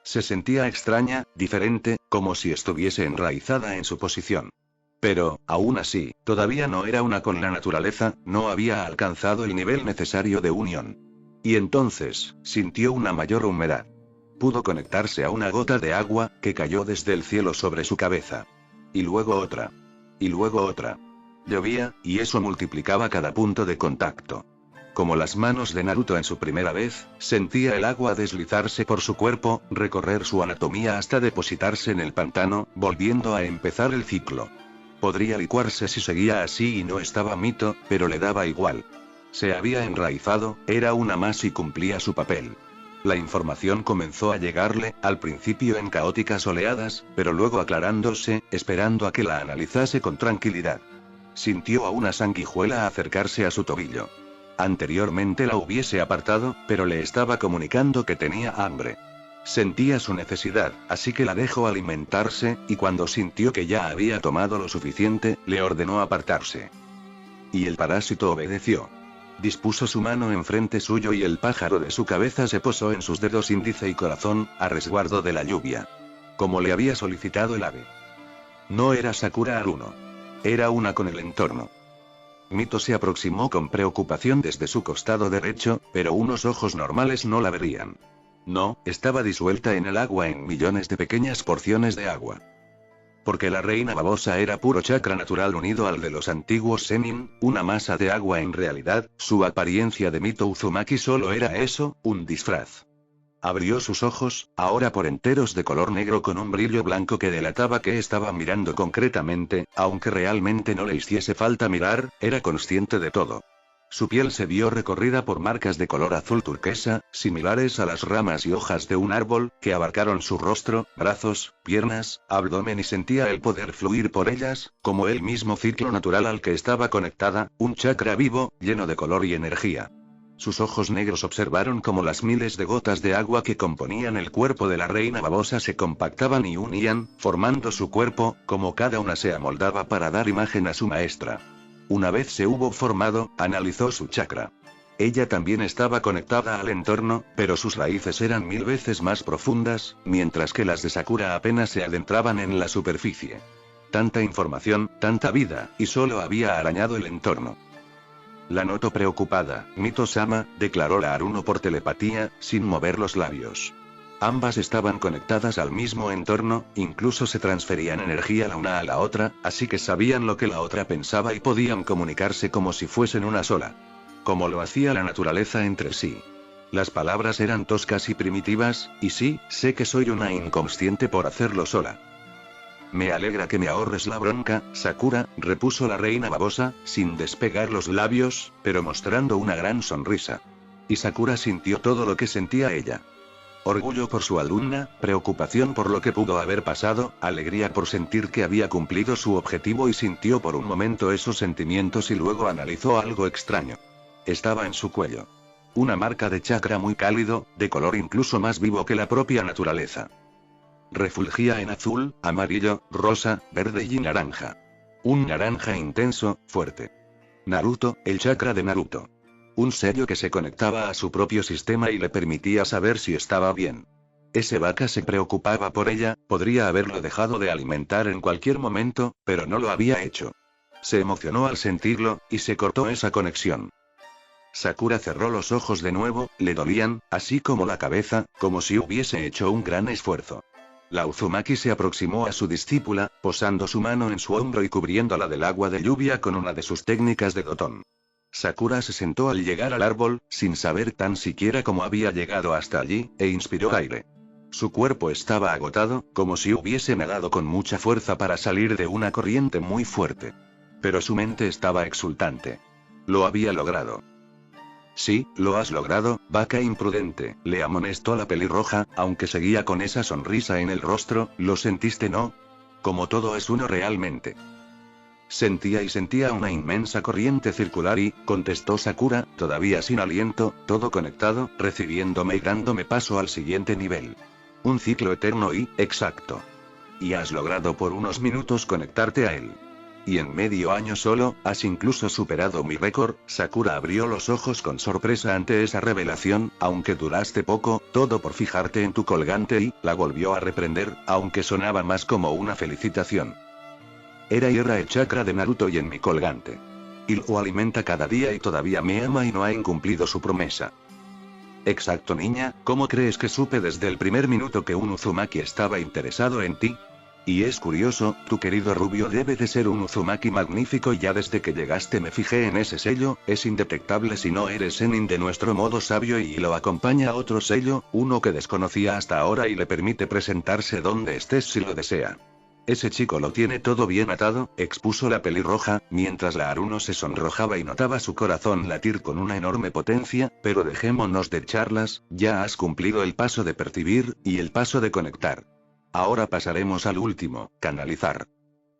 Se sentía extraña, diferente, como si estuviese enraizada en su posición. Pero, aún así, todavía no era una con la naturaleza, no había alcanzado el nivel necesario de unión. Y entonces, sintió una mayor humedad. Pudo conectarse a una gota de agua, que cayó desde el cielo sobre su cabeza. Y luego otra. Y luego otra. Llovía, y eso multiplicaba cada punto de contacto. Como las manos de Naruto en su primera vez, sentía el agua deslizarse por su cuerpo, recorrer su anatomía hasta depositarse en el pantano, volviendo a empezar el ciclo. Podría licuarse si seguía así y no estaba Mito, pero le daba igual. Se había enraizado, era una más y cumplía su papel. La información comenzó a llegarle, al principio en caóticas oleadas, pero luego aclarándose, esperando a que la analizase con tranquilidad. Sintió a una sanguijuela acercarse a su tobillo. Anteriormente la hubiese apartado, pero le estaba comunicando que tenía hambre. Sentía su necesidad, así que la dejó alimentarse, y cuando sintió que ya había tomado lo suficiente, le ordenó apartarse. Y el parásito obedeció. Dispuso su mano enfrente suyo y el pájaro de su cabeza se posó en sus dedos índice y corazón, a resguardo de la lluvia. Como le había solicitado el ave. No era Sakura Haruno. Era una con el entorno. Mito se aproximó con preocupación desde su costado derecho, pero unos ojos normales no la verían. No, estaba disuelta en el agua en millones de pequeñas porciones de agua. Porque la reina babosa era puro chakra natural unido al de los antiguos Sennin, una masa de agua en realidad, su apariencia de Mito Uzumaki solo era eso, un disfraz. Abrió sus ojos, ahora por enteros de color negro con un brillo blanco que delataba que estaba mirando concretamente, aunque realmente no le hiciese falta mirar, era consciente de todo. Su piel se vio recorrida por marcas de color azul turquesa, similares a las ramas y hojas de un árbol, que abarcaron su rostro, brazos, piernas, abdomen y sentía el poder fluir por ellas, como el mismo ciclo natural al que estaba conectada, un chakra vivo, lleno de color y energía. Sus ojos negros observaron cómo las miles de gotas de agua que componían el cuerpo de la reina babosa se compactaban y unían, formando su cuerpo, como cada una se amoldaba para dar imagen a su maestra. Una vez se hubo formado, analizó su chakra. Ella también estaba conectada al entorno, pero sus raíces eran 1000 veces más profundas, mientras que las de Sakura apenas se adentraban en la superficie. Tanta información, tanta vida, y solo había arañado el entorno. La noto preocupada, Mito-sama, declaró la Haruno por telepatía, sin mover los labios. Ambas estaban conectadas al mismo entorno, incluso se transferían energía la una a la otra, así que sabían lo que la otra pensaba y podían comunicarse como si fuesen una sola. Como lo hacía la naturaleza entre sí. Las palabras eran toscas y primitivas, y sí, sé que soy una inconsciente por hacerlo sola. Me alegra que me ahorres la bronca, Sakura, repuso la reina babosa, sin despegar los labios, pero mostrando una gran sonrisa. Y Sakura sintió todo lo que sentía ella. Orgullo por su alumna, preocupación por lo que pudo haber pasado, alegría por sentir que había cumplido su objetivo y sintió por un momento esos sentimientos y luego analizó algo extraño. Estaba en su cuello. Una marca de chakra muy cálido, de color incluso más vivo que la propia naturaleza. Refulgía en azul, amarillo, rosa, verde y naranja. Un naranja intenso, fuerte. Naruto, el chakra de Naruto. Un sello que se conectaba a su propio sistema y le permitía saber si estaba bien. Ese vaca se preocupaba por ella, podría haberlo dejado de alimentar en cualquier momento, pero no lo había hecho. Se emocionó al sentirlo, y se cortó esa conexión. Sakura cerró los ojos de nuevo, le dolían, así como la cabeza, como si hubiese hecho un gran esfuerzo. La Uzumaki se aproximó a su discípula, posando su mano en su hombro y cubriéndola del agua de lluvia con una de sus técnicas de Doton. Sakura se sentó al llegar al árbol, sin saber tan siquiera cómo había llegado hasta allí, e inspiró aire. Su cuerpo estaba agotado, como si hubiese nadado con mucha fuerza para salir de una corriente muy fuerte. Pero su mente estaba exultante. Lo había logrado. Sí, lo has logrado, vaca imprudente, le amonestó la pelirroja, aunque seguía con esa sonrisa en el rostro, ¿lo sentiste no? Como todo es uno realmente. Sentía una inmensa corriente circular y, contestó Sakura, todavía sin aliento, todo conectado, recibiéndome y dándome paso al siguiente nivel. Un ciclo eterno y, exacto. Y has logrado por unos minutos conectarte a él. Y en medio año solo, has incluso superado mi récord. Sakura abrió los ojos con sorpresa ante esa revelación, aunque duraste poco, todo por fijarte en tu colgante y, la volvió a reprender, aunque sonaba más como una felicitación. Era el chakra de Naruto y en mi colgante. Y lo alimenta cada día y todavía me ama y no ha incumplido su promesa. Exacto niña, ¿cómo crees que supe desde el primer minuto que un Uzumaki estaba interesado en ti? Y es curioso, tu querido rubio debe de ser un Uzumaki magnífico. Ya desde que llegaste me fijé en ese sello, es indetectable si no eres Zenin de nuestro modo sabio y lo acompaña otro sello, uno que desconocía hasta ahora y le permite presentarse donde estés si lo desea. Ese chico lo tiene todo bien atado, expuso la pelirroja, mientras la Haruno se sonrojaba y notaba su corazón latir con una enorme potencia, pero dejémonos de charlas, ya has cumplido el paso de percibir, y el paso de conectar. Ahora pasaremos al último, canalizar.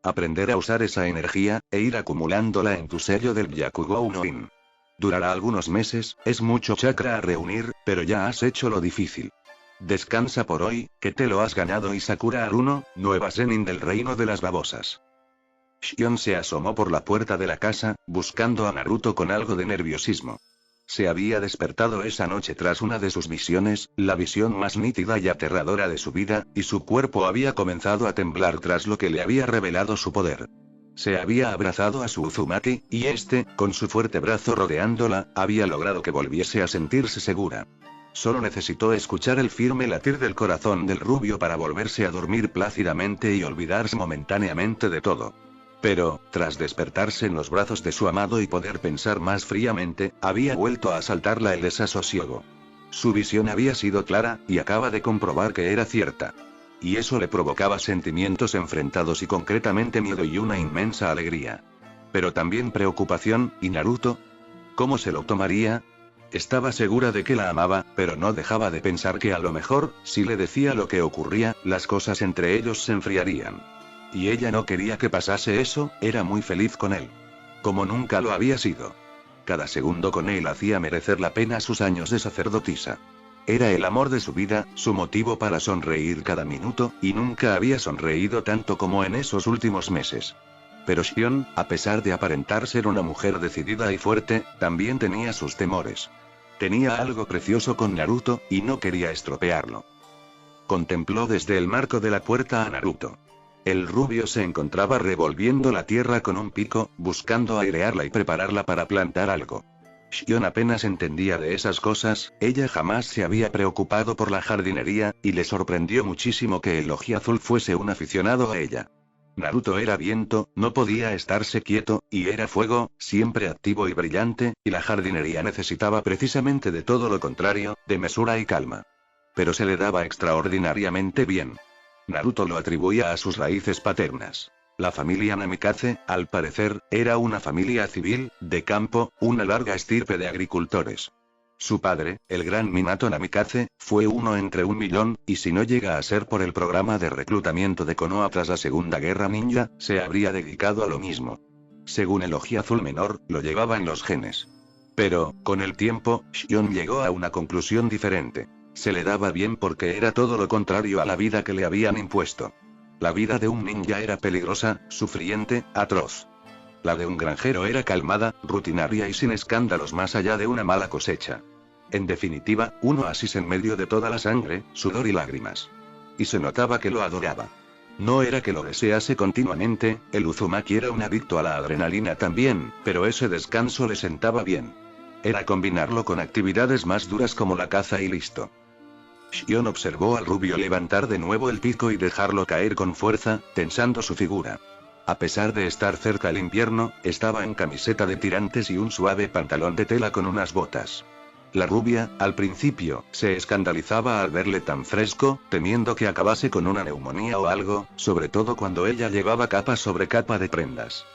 Aprender a usar esa energía, e ir acumulándola en tu sello del Byakugou no In. Durará algunos meses, es mucho chakra a reunir, pero ya has hecho lo difícil. Descansa por hoy, que te lo has ganado. Y Sakura Haruno, nueva Zenin del reino de las babosas. Shion se asomó por la puerta de la casa, buscando a Naruto con algo de nerviosismo. Se había despertado esa noche tras una de sus visiones, la visión más nítida y aterradora de su vida, y su cuerpo había comenzado a temblar tras lo que le había revelado su poder. Se había abrazado a su Uzumaki, y este, con su fuerte brazo rodeándola, había logrado que volviese a sentirse segura. Solo necesitó escuchar el firme latir del corazón del rubio para volverse a dormir plácidamente y olvidarse momentáneamente de todo. Pero, tras despertarse en los brazos de su amado y poder pensar más fríamente, había vuelto a asaltarla el desasosiego. Su visión había sido clara, y acaba de comprobar que era cierta. Y eso le provocaba sentimientos enfrentados y concretamente miedo y una inmensa alegría. Pero también preocupación, ¿y Naruto? ¿Cómo se lo tomaría? Estaba segura de que la amaba, pero no dejaba de pensar que a lo mejor, si le decía lo que ocurría, las cosas entre ellos se enfriarían. Y ella no quería que pasase eso, era muy feliz con él. Como nunca lo había sido. Cada segundo con él hacía merecer la pena sus años de sacerdotisa. Era el amor de su vida, su motivo para sonreír cada minuto, y nunca había sonreído tanto como en esos últimos meses. Pero Shion, a pesar de aparentar ser una mujer decidida y fuerte, también tenía sus temores. Tenía algo precioso con Naruto, y no quería estropearlo. Contempló desde el marco de la puerta a Naruto. El rubio se encontraba revolviendo la tierra con un pico, buscando airearla y prepararla para plantar algo. Shion apenas entendía de esas cosas, ella jamás se había preocupado por la jardinería, y le sorprendió muchísimo que el Ojiazul fuese un aficionado a ella. Naruto era viento, no podía estarse quieto, y era fuego, siempre activo y brillante, y la jardinería necesitaba precisamente de todo lo contrario, de mesura y calma. Pero se le daba extraordinariamente bien. Naruto lo atribuía a sus raíces paternas. La familia Namikaze, al parecer, era una familia civil, de campo, una larga estirpe de agricultores. Su padre, el gran Minato Namikaze, fue uno entre 1.000.000, y si no llega a ser por el programa de reclutamiento de Konoha tras la Segunda Guerra Ninja, se habría dedicado a lo mismo. Según el Ojiazul menor, lo llevaba en los genes. Pero, con el tiempo, Shion llegó a una conclusión diferente. Se le daba bien porque era todo lo contrario a la vida que le habían impuesto. La vida de un ninja era peligrosa, sufriente, atroz. La de un granjero era calmada, rutinaria y sin escándalos más allá de una mala cosecha. En definitiva, un oasis en medio de toda la sangre, sudor y lágrimas. Y se notaba que lo adoraba. No era que lo desease continuamente, el Uzumaki era un adicto a la adrenalina también, pero ese descanso le sentaba bien. Era combinarlo con actividades más duras como la caza y listo. Shion observó al rubio levantar de nuevo el pico y dejarlo caer con fuerza, tensando su figura. A pesar de estar cerca el invierno, estaba en camiseta de tirantes y un suave pantalón de tela con unas botas. La rubia, al principio, se escandalizaba al verle tan fresco, temiendo que acabase con una neumonía o algo, sobre todo cuando ella llevaba capa sobre capa de prendas.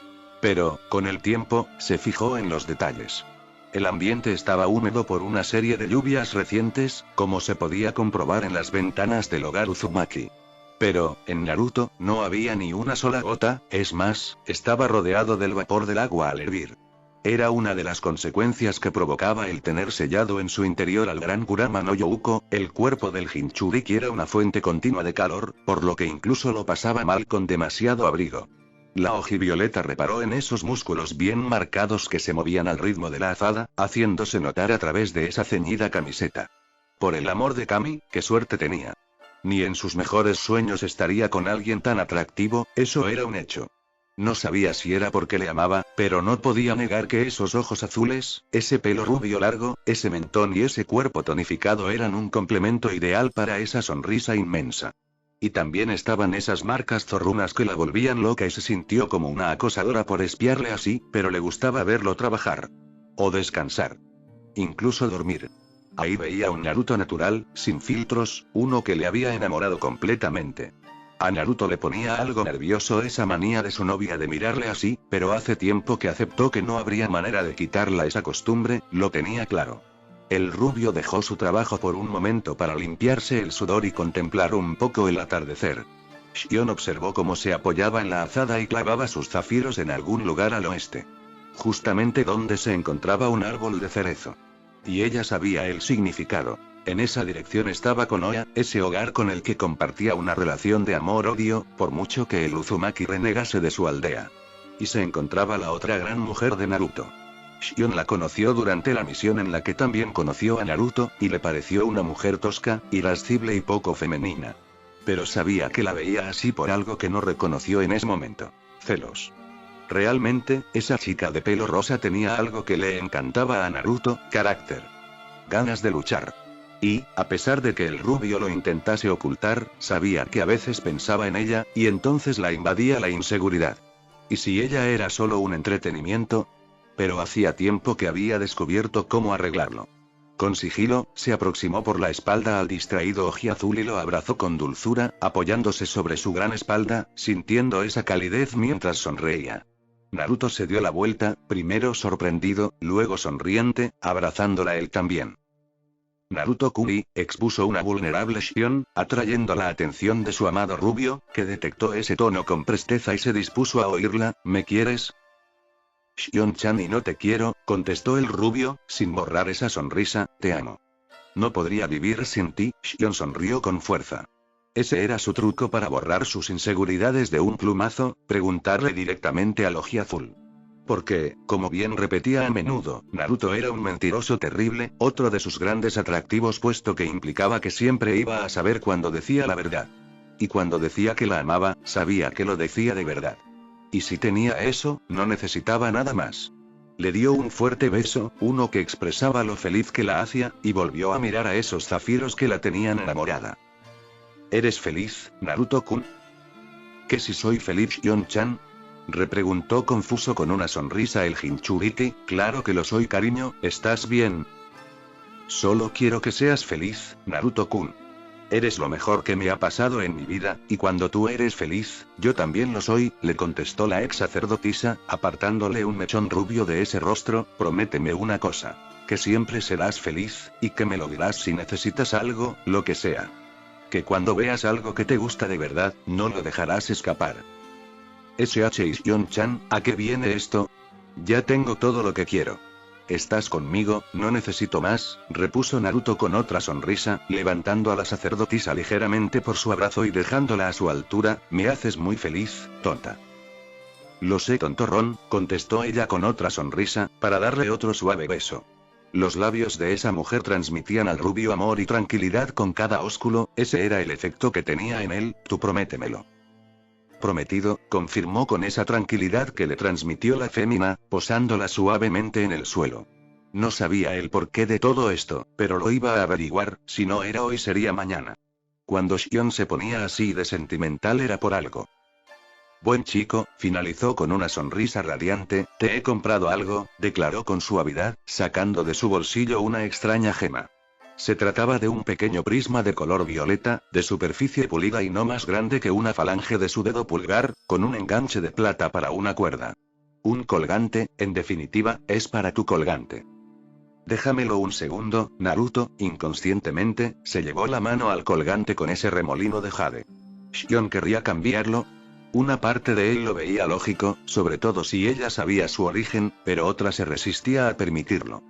Pero, con el tiempo, se fijó en los detalles. El ambiente estaba húmedo por una serie de lluvias recientes, como se podía comprobar en las ventanas del hogar Uzumaki. Pero, en Naruto, no había ni una sola gota, es más, estaba rodeado del vapor del agua al hervir. Era una de las consecuencias que provocaba el tener sellado en su interior al gran Kurama no Youko, el cuerpo del Jinchuriki era una fuente continua de calor, por lo que incluso lo pasaba mal con demasiado abrigo. La Ojivioleta reparó en esos músculos bien marcados que se movían al ritmo de la azada, haciéndose notar a través de esa ceñida camiseta. Por el amor de Kami, qué suerte tenía. Ni en sus mejores sueños estaría con alguien tan atractivo, eso era un hecho. No sabía si era porque le amaba, pero no podía negar que esos ojos azules, ese pelo rubio largo, ese mentón y ese cuerpo tonificado eran un complemento ideal para esa sonrisa inmensa. Y también estaban esas marcas zorrunas que la volvían loca y se sintió como una acosadora por espiarle así, pero le gustaba verlo trabajar. O descansar. Incluso dormir. Ahí veía un Naruto natural, sin filtros, uno que le había enamorado completamente. A Naruto le ponía algo nervioso esa manía de su novia de mirarle así, pero hace tiempo que aceptó que no habría manera de quitarla esa costumbre, lo tenía claro. El rubio dejó su trabajo por un momento para limpiarse el sudor y contemplar un poco el atardecer. Shion observó cómo se apoyaba en la azada y clavaba sus zafiros en algún lugar al oeste. Justamente donde se encontraba un árbol de cerezo. Y ella sabía el significado. En esa dirección estaba Konoha, ese hogar con el que compartía una relación de amor-odio, por mucho que el Uzumaki renegase de su aldea. Y se encontraba la otra gran mujer de Naruto. Shion la conoció durante la misión en la que también conoció a Naruto, y le pareció una mujer tosca, irascible y poco femenina. Pero sabía que la veía así por algo que no reconoció en ese momento. Celos. Realmente, esa chica de pelo rosa tenía algo que le encantaba a Naruto, carácter. Ganas de luchar. Y, a pesar de que el rubio lo intentase ocultar, sabía que a veces pensaba en ella, y entonces la invadía la inseguridad. ¿Y si ella era solo un entretenimiento? Pero hacía tiempo que había descubierto cómo arreglarlo. Con sigilo, se aproximó por la espalda al distraído Ojiazul y lo abrazó con dulzura, apoyándose sobre su gran espalda, sintiendo esa calidez mientras sonreía. Naruto se dio la vuelta, primero sorprendido, luego sonriente, abrazándola él también. Naruto Kuri, expuso una vulnerable Shion, atrayendo la atención de su amado rubio, que detectó ese tono con presteza y se dispuso a oírla. ¿Me quieres? Shion-chan y no te quiero, contestó el rubio, sin borrar esa sonrisa, te amo. No podría vivir sin ti, Shion sonrió con fuerza. Ese era su truco para borrar sus inseguridades de un plumazo, preguntarle directamente al Ojiazul. Porque, como bien repetía a menudo, Naruto era un mentiroso terrible, otro de sus grandes atractivos puesto que implicaba que siempre iba a saber cuando decía la verdad. Y cuando decía que la amaba, sabía que lo decía de verdad. Y si tenía eso, no necesitaba nada más. Le dio un fuerte beso, uno que expresaba lo feliz que la hacía, y volvió a mirar a esos zafiros que la tenían enamorada. ¿Eres feliz, Naruto-kun? ¿Que si soy feliz, Shion-chan? Repreguntó confuso con una sonrisa el Jinchuriki. Claro que lo soy, cariño, ¿estás bien? Solo quiero que seas feliz, Naruto-kun. Eres lo mejor que me ha pasado en mi vida, y cuando tú eres feliz, yo también lo soy, le contestó la ex sacerdotisa, apartándole un mechón rubio de ese rostro. Prométeme una cosa. Que siempre serás feliz, y que me lo dirás si necesitas algo, lo que sea. Que cuando veas algo que te gusta de verdad, no lo dejarás escapar. SH y Shion-chan, ¿a qué viene esto? Ya tengo todo lo que quiero. ¿Estás conmigo? No necesito más, repuso Naruto con otra sonrisa, levantando a la sacerdotisa ligeramente por su abrazo y dejándola a su altura. Me haces muy feliz, tonta. Lo sé, tontorrón, contestó ella con otra sonrisa, para darle otro suave beso. Los labios de esa mujer transmitían al rubio amor y tranquilidad con cada ósculo. Ese era el efecto que tenía en él. Tú prométemelo. Prometido, confirmó con esa tranquilidad que le transmitió la fémina, posándola suavemente en el suelo. No sabía el porqué de todo esto, pero lo iba a averiguar. Si no era hoy sería mañana. Cuando Shion se ponía así de sentimental era por algo. Buen chico, finalizó con una sonrisa radiante. Te he comprado algo, declaró con suavidad, sacando de su bolsillo una extraña gema. Se trataba de un pequeño prisma de color violeta, de superficie pulida y no más grande que una falange de su dedo pulgar, con un enganche de plata para una cuerda. Un colgante, en definitiva, es para tu colgante. Déjamelo un segundo, Naruto. Inconscientemente, se llevó la mano al colgante con ese remolino de jade. ¿Shion querría cambiarlo? Una parte de él lo veía lógico, sobre todo si ella sabía su origen, pero otra se resistía a permitirlo.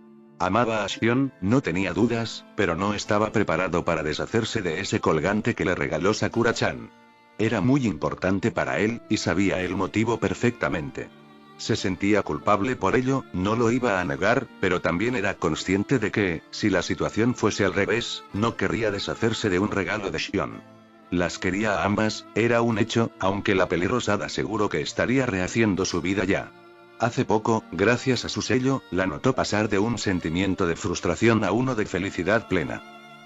Amaba a Shion, no tenía dudas, pero no estaba preparado para deshacerse de ese colgante que le regaló Sakura-chan. Era muy importante para él, y sabía el motivo perfectamente. Se sentía culpable por ello, no lo iba a negar, pero también era consciente de que, si la situación fuese al revés, no querría deshacerse de un regalo de Shion. Las quería a ambas, era un hecho, aunque la pelirrosada seguro que estaría rehaciendo su vida ya. Hace poco, gracias a su sello, la notó pasar de un sentimiento de frustración a uno de felicidad plena.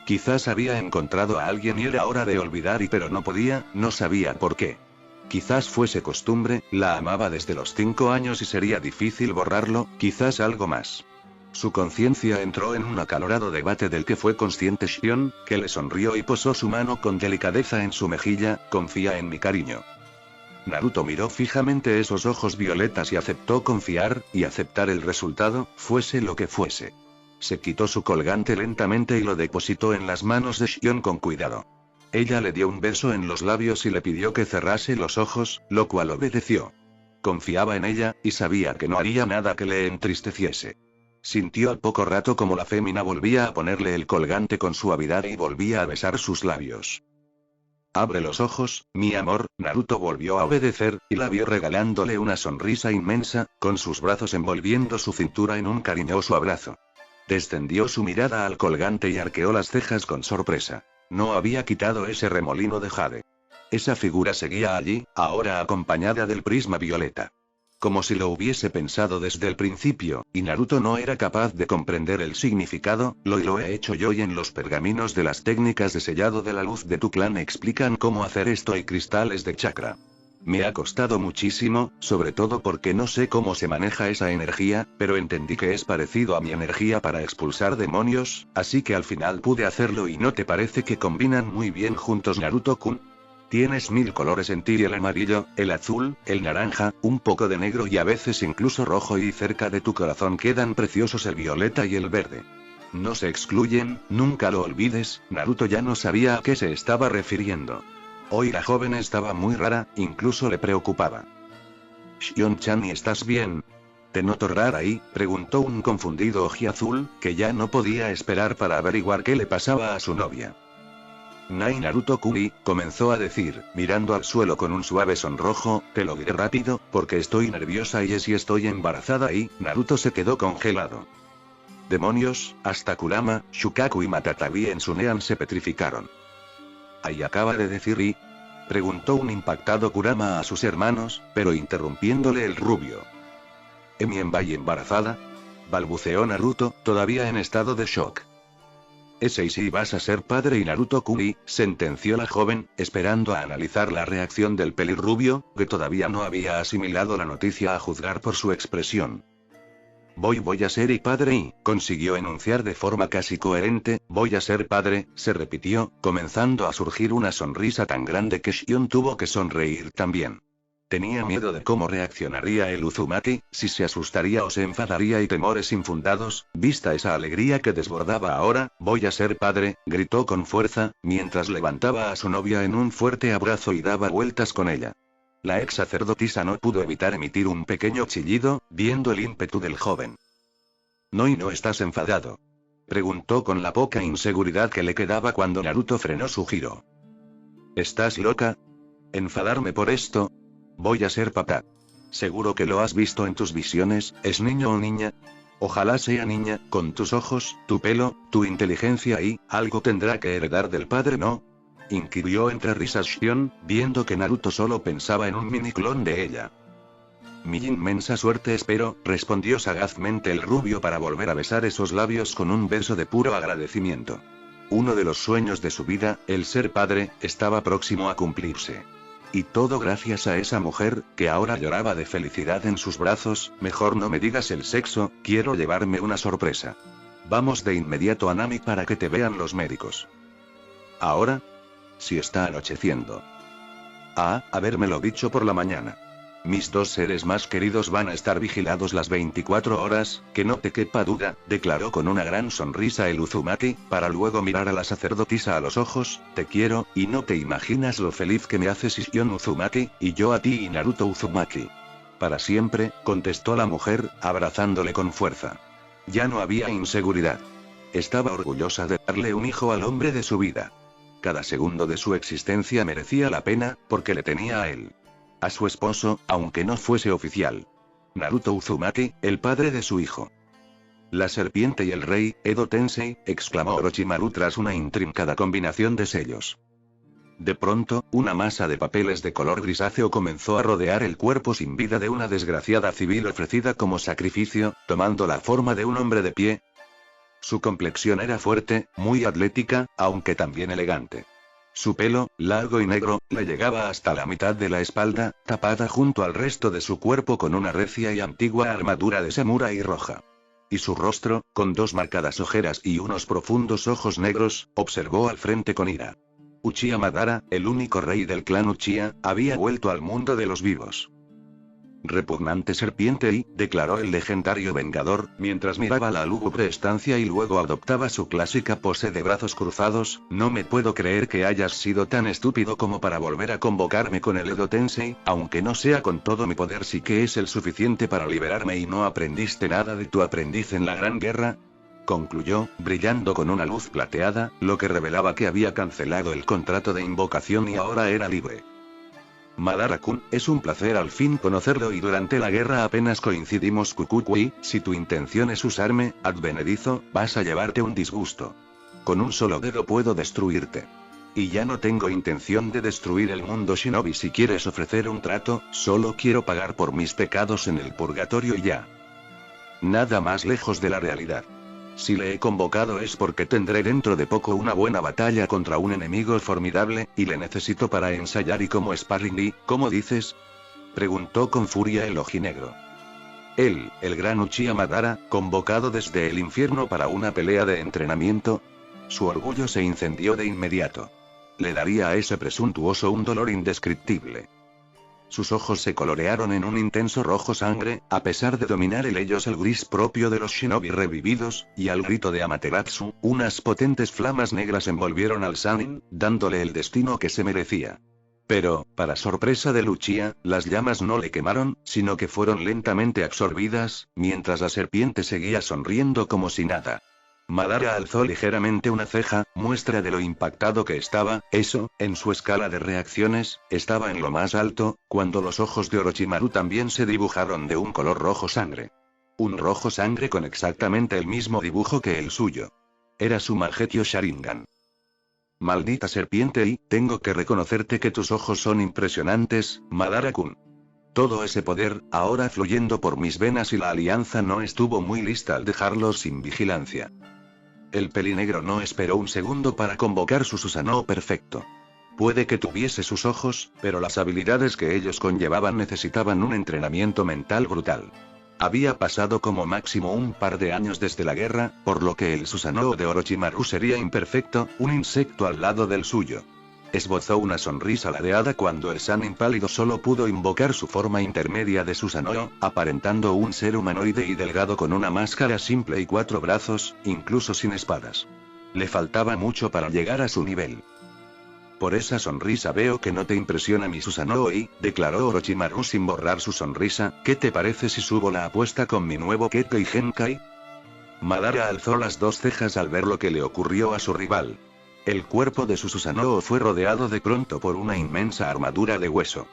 Quizás había encontrado a alguien y era hora de olvidar pero no podía, no sabía por qué. Quizás fuese costumbre, la amaba desde los 5 años y sería difícil borrarlo, quizás algo más. Su conciencia entró en un acalorado debate del que fue consciente Shion, que le sonrió y posó su mano con delicadeza en su mejilla. Confía en mi cariño. Naruto miró fijamente esos ojos violetas y aceptó confiar, y aceptar el resultado, fuese lo que fuese. Se quitó su colgante lentamente y lo depositó en las manos de Shion con cuidado. Ella le dio un beso en los labios y le pidió que cerrase los ojos, lo cual obedeció. Confiaba en ella, y sabía que no haría nada que le entristeciese. Sintió al poco rato como la fémina volvía a ponerle el colgante con suavidad y volvía a besar sus labios. Abre los ojos, mi amor. Naruto volvió a obedecer, y la vio regalándole una sonrisa inmensa, con sus brazos envolviendo su cintura en un cariñoso abrazo. Descendió su mirada al colgante y arqueó las cejas con sorpresa. No había quitado ese remolino de jade. Esa figura seguía allí, ahora acompañada del prisma violeta. Como si lo hubiese pensado desde el principio, y Naruto no era capaz de comprender el significado. Lo he hecho yo, y en los pergaminos de las técnicas de sellado de la luz de tu clan explican cómo hacer esto y cristales de chakra. Me ha costado muchísimo, sobre todo porque no sé cómo se maneja esa energía, pero entendí que es parecido a mi energía para expulsar demonios, así que al final pude hacerlo. ¿Y no te parece que combinan muy bien juntos, Naruto-kun? Tienes 1000 colores en ti: el amarillo, el azul, el naranja, un poco de negro y a veces incluso rojo, y cerca de tu corazón quedan preciosos el violeta y el verde. No se excluyen, nunca lo olvides. Naruto ya no sabía a qué se estaba refiriendo. Hoy la joven estaba muy rara, incluso le preocupaba. Shion-chan, ¿y estás bien? ¿Te noto rara ahí?, preguntó un confundido ojiazul, que ya no podía esperar para averiguar qué le pasaba a su novia. Nai, Naruto-kun, comenzó a decir, mirando al suelo con un suave sonrojo. Te lo diré rápido, porque estoy nerviosa y estoy embarazada. Y Naruto se quedó congelado. Demonios, hasta Kurama, Shukaku y Matatabi en su Nean se petrificaron. ¿Ahí acaba de decir y? Preguntó un impactado Kurama a sus hermanos, pero interrumpiéndole el rubio. ¿Emi embarazada? Balbuceó Naruto, todavía en estado de shock. Ese y si vas a ser padre y Naruto-kun, sentenció la joven, esperando a analizar la reacción del pelirrubio, que todavía no había asimilado la noticia a juzgar por su expresión. Voy a ser padre y, consiguió enunciar de forma casi coherente, voy a ser padre, se repitió, comenzando a surgir una sonrisa tan grande que Shion tuvo que sonreír también. Tenía miedo de cómo reaccionaría el Uzumaki, si se asustaría o se enfadaría y temores infundados, vista esa alegría que desbordaba ahora, voy a ser padre, gritó con fuerza, mientras levantaba a su novia en un fuerte abrazo y daba vueltas con ella. La ex sacerdotisa no pudo evitar emitir un pequeño chillido, viendo el ímpetu del joven. ¿No estás enfadado?, preguntó con la poca inseguridad que le quedaba cuando Naruto frenó su giro. ¿Estás loca? ¿Enfadarme por esto? Voy a ser papá. Seguro que lo has visto en tus visiones, ¿es niño o niña? Ojalá sea niña, con tus ojos, tu pelo, tu inteligencia y, algo tendrá que heredar del padre, ¿no? Inquirió entre risas Shion, viendo que Naruto solo pensaba en un miniclon de ella. Mi inmensa suerte espero, respondió sagazmente el rubio para volver a besar esos labios con un beso de puro agradecimiento. Uno de los sueños de su vida, el ser padre, estaba próximo a cumplirse. Y todo gracias a esa mujer, que ahora lloraba de felicidad en sus brazos. Mejor no me digas el sexo, quiero llevarme una sorpresa. Vamos de inmediato a Nami para que te vean los médicos. ¿Ahora? Si está anocheciendo. Habérmelo dicho por la mañana. Mis dos seres más queridos van a estar vigilados las 24 horas, que no te quepa duda, declaró con una gran sonrisa el Uzumaki, para luego mirar a la sacerdotisa a los ojos. Te quiero, y no te imaginas lo feliz que me haces Shion Uzumaki, y yo a ti y Naruto Uzumaki. Para siempre, contestó la mujer, abrazándole con fuerza. Ya no había inseguridad. Estaba orgullosa de darle un hijo al hombre de su vida. Cada segundo de su existencia merecía la pena, porque le tenía a él. A su esposo, aunque no fuese oficial. Naruto Uzumaki, el padre de su hijo. La serpiente y el rey, Edo Tensei, exclamó Orochimaru tras una intrincada combinación de sellos. De pronto, una masa de papeles de color grisáceo comenzó a rodear el cuerpo sin vida de una desgraciada civil ofrecida como sacrificio, tomando la forma de un hombre de pie. Su complexión era fuerte, muy atlética, aunque también elegante. Su pelo, largo y negro, le llegaba hasta la mitad de la espalda, tapada junto al resto de su cuerpo con una recia y antigua armadura de samurái roja. Y su rostro, con dos marcadas ojeras y unos profundos ojos negros, observó al frente con ira. Uchiha Madara, el único rey del clan Uchiha, había vuelto al mundo de los vivos. Repugnante serpiente declaró el legendario vengador, mientras miraba la lúgubre estancia y luego adoptaba su clásica pose de brazos cruzados. No me puedo creer que hayas sido tan estúpido como para volver a convocarme con el Edo Tensei, aunque no sea con todo mi poder, sí que es el suficiente para liberarme y no aprendiste nada de tu aprendiz en la Gran Guerra. Concluyó, brillando con una luz plateada, lo que revelaba que había cancelado el contrato de invocación y ahora era libre. Madara-kun, es un placer al fin conocerlo y durante la guerra apenas coincidimos Kukukui, si tu intención es usarme, advenedizo, vas a llevarte un disgusto. Con un solo dedo puedo destruirte. Y ya no tengo intención de destruir el mundo shinobi. Si quieres ofrecer un trato, solo quiero pagar por mis pecados en el purgatorio y ya. Nada más lejos de la realidad. Si le he convocado es porque tendré dentro de poco una buena batalla contra un enemigo formidable, y le necesito para ensayar y como sparring. ¿Y cómo dices?, preguntó con furia el ojinegro. Él, el gran Uchiha Madara, convocado desde el infierno para una pelea de entrenamiento. Su orgullo se incendió de inmediato. Le daría a ese presuntuoso un dolor indescriptible. Sus ojos se colorearon en un intenso rojo sangre, a pesar de dominar en ellos el gris propio de los shinobi revividos, y al grito de Amaterasu, unas potentes flamas negras envolvieron al Sannin, dándole el destino que se merecía. Pero, para sorpresa de Uchiha, las llamas no le quemaron, sino que fueron lentamente absorbidas, mientras la serpiente seguía sonriendo como si nada. Madara alzó ligeramente una ceja, muestra de lo impactado que estaba. Eso, en su escala de reacciones, estaba en lo más alto, cuando los ojos de Orochimaru también se dibujaron de un color rojo sangre. Un rojo sangre con exactamente el mismo dibujo que el suyo. Era su Mangekyō Sharingan. Maldita serpiente, tengo que reconocerte que tus ojos son impresionantes, Madara-kun. Todo ese poder, ahora fluyendo por mis venas y la alianza no estuvo muy lista al dejarlos sin vigilancia. El pelinegro no esperó un segundo para convocar su Susanoo perfecto. Puede que tuviese sus ojos, pero las habilidades que ellos conllevaban necesitaban un entrenamiento mental brutal. Había pasado como máximo un par de años desde la guerra, por lo que el Susanoo de Orochimaru sería imperfecto, un insecto al lado del suyo. Esbozó una sonrisa ladeada cuando el Sannin pálido solo pudo invocar su forma intermedia de Susanoo, aparentando un ser humanoide y delgado con una máscara simple y 4 brazos, incluso sin espadas. Le faltaba mucho para llegar a su nivel. Por esa sonrisa veo que no te impresiona mi Susanoo declaró Orochimaru sin borrar su sonrisa. ¿Qué te parece si subo la apuesta con mi nuevo Kekkei Genkai? Madara alzó las 2 cejas al ver lo que le ocurrió a su rival. El cuerpo de su Susanoo fue rodeado de pronto por una inmensa armadura de hueso.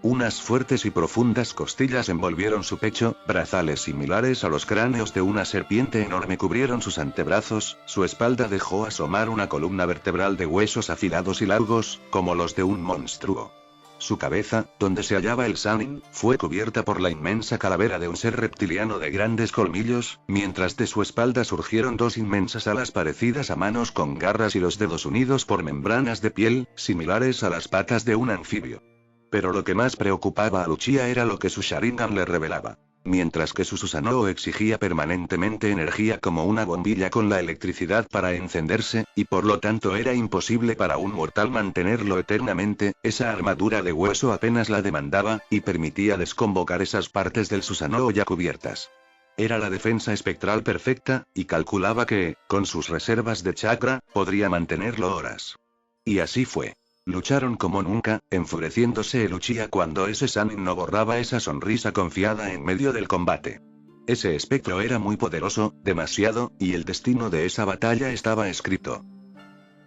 Unas fuertes y profundas costillas envolvieron su pecho, brazales similares a los cráneos de una serpiente enorme cubrieron sus antebrazos, su espalda dejó asomar una columna vertebral de huesos afilados y largos, como los de un monstruo. Su cabeza, donde se hallaba el Sannin, fue cubierta por la inmensa calavera de un ser reptiliano de grandes colmillos, mientras de su espalda surgieron 2 inmensas alas parecidas a manos con garras y los dedos unidos por membranas de piel, similares a las patas de un anfibio. Pero lo que más preocupaba a Uchiha era lo que su Sharingan le revelaba. Mientras que su Susanoo exigía permanentemente energía como una bombilla con la electricidad para encenderse, y por lo tanto era imposible para un mortal mantenerlo eternamente, esa armadura de hueso apenas la demandaba, y permitía desconvocar esas partes del Susanoo ya cubiertas. Era la defensa espectral perfecta, y calculaba que, con sus reservas de chakra, podría mantenerlo horas. Y así fue. Lucharon como nunca, enfureciéndose el Uchiha cuando ese Sannin no borraba esa sonrisa confiada en medio del combate. Ese espectro era muy poderoso, demasiado, y el destino de esa batalla estaba escrito.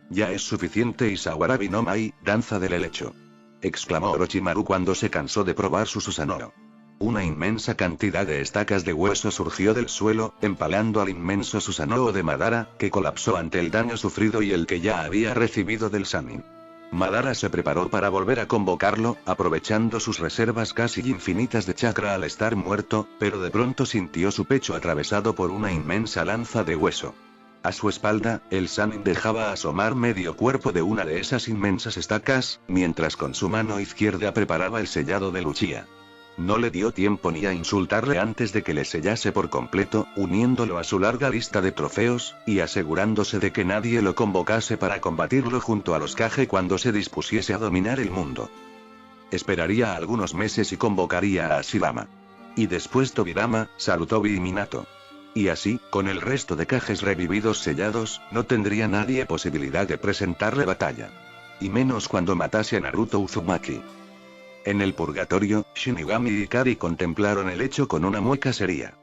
Ya es suficiente Isawarabi no Mai, danza del helecho. Exclamó Orochimaru cuando se cansó de probar su Susanoo. Una inmensa cantidad de estacas de hueso surgió del suelo, empalando al inmenso Susanoo de Madara, que colapsó ante el daño sufrido y el que ya había recibido del Sannin. Madara se preparó para volver a convocarlo, aprovechando sus reservas casi infinitas de chakra al estar muerto, pero de pronto sintió su pecho atravesado por una inmensa lanza de hueso. A su espalda, el Sannin dejaba asomar medio cuerpo de una de esas inmensas estacas, mientras con su mano izquierda preparaba el sellado de Uchiha. No le dio tiempo ni a insultarle antes de que le sellase por completo, uniéndolo a su larga lista de trofeos, y asegurándose de que nadie lo convocase para combatirlo junto a los Kage cuando se dispusiese a dominar el mundo. Esperaría algunos meses y convocaría a Hashirama. Y después Tobirama, Sarutobi y Minato. Y así, con el resto de Kages revividos sellados, no tendría nadie posibilidad de presentarle batalla. Y menos cuando matase a Naruto Uzumaki. En el purgatorio, Shinigami y Ikari contemplaron el hecho con una mueca seria.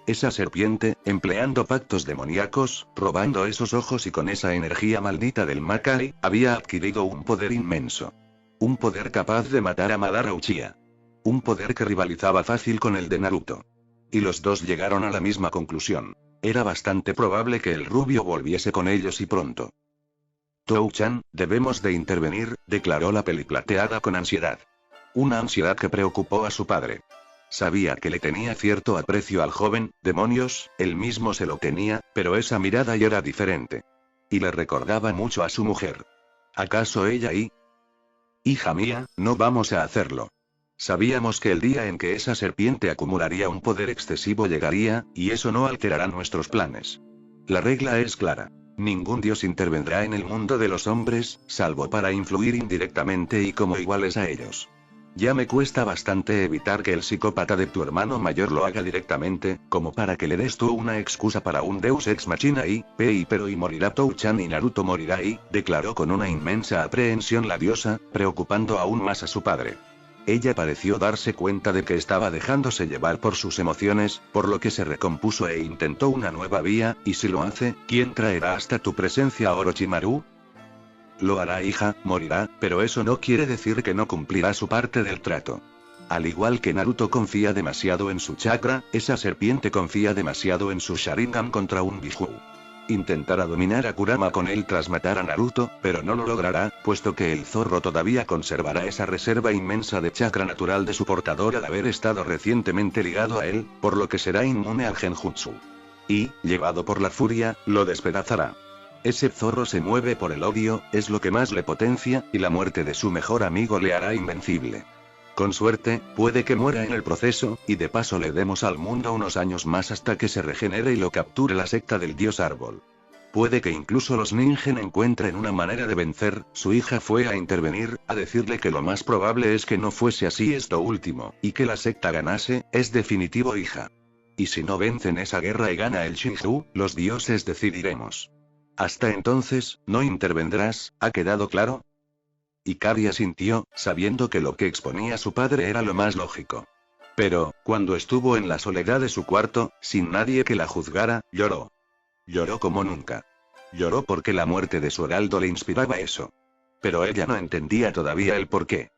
Esa serpiente, empleando pactos demoníacos, robando esos ojos y con esa energía maldita del Makai, había adquirido un poder inmenso. Un poder capaz de matar a Madara Uchiha. Un poder que rivalizaba fácil con el de Naruto. Y los dos llegaron a la misma conclusión. Era bastante probable que el rubio volviese con ellos y pronto. Tou-chan, debemos de intervenir, declaró la peliplateada con ansiedad. Una ansiedad que preocupó a su padre. Sabía que le tenía cierto aprecio al joven, demonios, él mismo se lo tenía, pero esa mirada ya era diferente. Y le recordaba mucho a su mujer. ¿Acaso ella y? Hija mía, no vamos a hacerlo. Sabíamos que el día en que esa serpiente acumularía un poder excesivo llegaría, y eso no alterará nuestros planes. La regla es clara. Ningún dios intervendrá en el mundo de los hombres, salvo para influir indirectamente y como iguales a ellos. Ya me cuesta bastante evitar que el psicópata de tu hermano mayor lo haga directamente, como para que le des tú una excusa para un deus ex machina pero y morirá Tou-chan y Naruto morirá declaró con una inmensa aprehensión la diosa, preocupando aún más a su padre. Ella pareció darse cuenta de que estaba dejándose llevar por sus emociones, por lo que se recompuso e intentó una nueva vía, y si lo hace, ¿quién traerá hasta tu presencia a Orochimaru? Lo hará, hija, morirá, pero eso no quiere decir que no cumplirá su parte del trato. Al igual que Naruto confía demasiado en su chakra, esa serpiente confía demasiado en su Sharingan contra un Biju. Intentará dominar a Kurama con él tras matar a Naruto, pero no lo logrará, puesto que el zorro todavía conservará esa reserva inmensa de chakra natural de su portador al haber estado recientemente ligado a él, por lo que será inmune al genjutsu. Y, llevado por la furia, lo despedazará. Ese zorro se mueve por el odio, es lo que más le potencia, y la muerte de su mejor amigo le hará invencible. Con suerte, puede que muera en el proceso, y de paso le demos al mundo unos años más hasta que se regenere y lo capture la secta del dios árbol. Puede que incluso los Ningen encuentren una manera de vencer. Su hija fue a intervenir, a decirle que lo más probable es que no fuese así esto último, y que la secta ganase, es definitivo hija. Y si no vencen esa guerra y gana el Shinju, los dioses decidiremos. Hasta entonces, no intervendrás, ¿ha quedado claro? Ikari asintió, sabiendo que lo que exponía su padre era lo más lógico. Pero, cuando estuvo en la soledad de su cuarto, sin nadie que la juzgara, lloró. Lloró como nunca. Lloró porque la muerte de su heraldo le inspiraba eso. Pero ella no entendía todavía el porqué.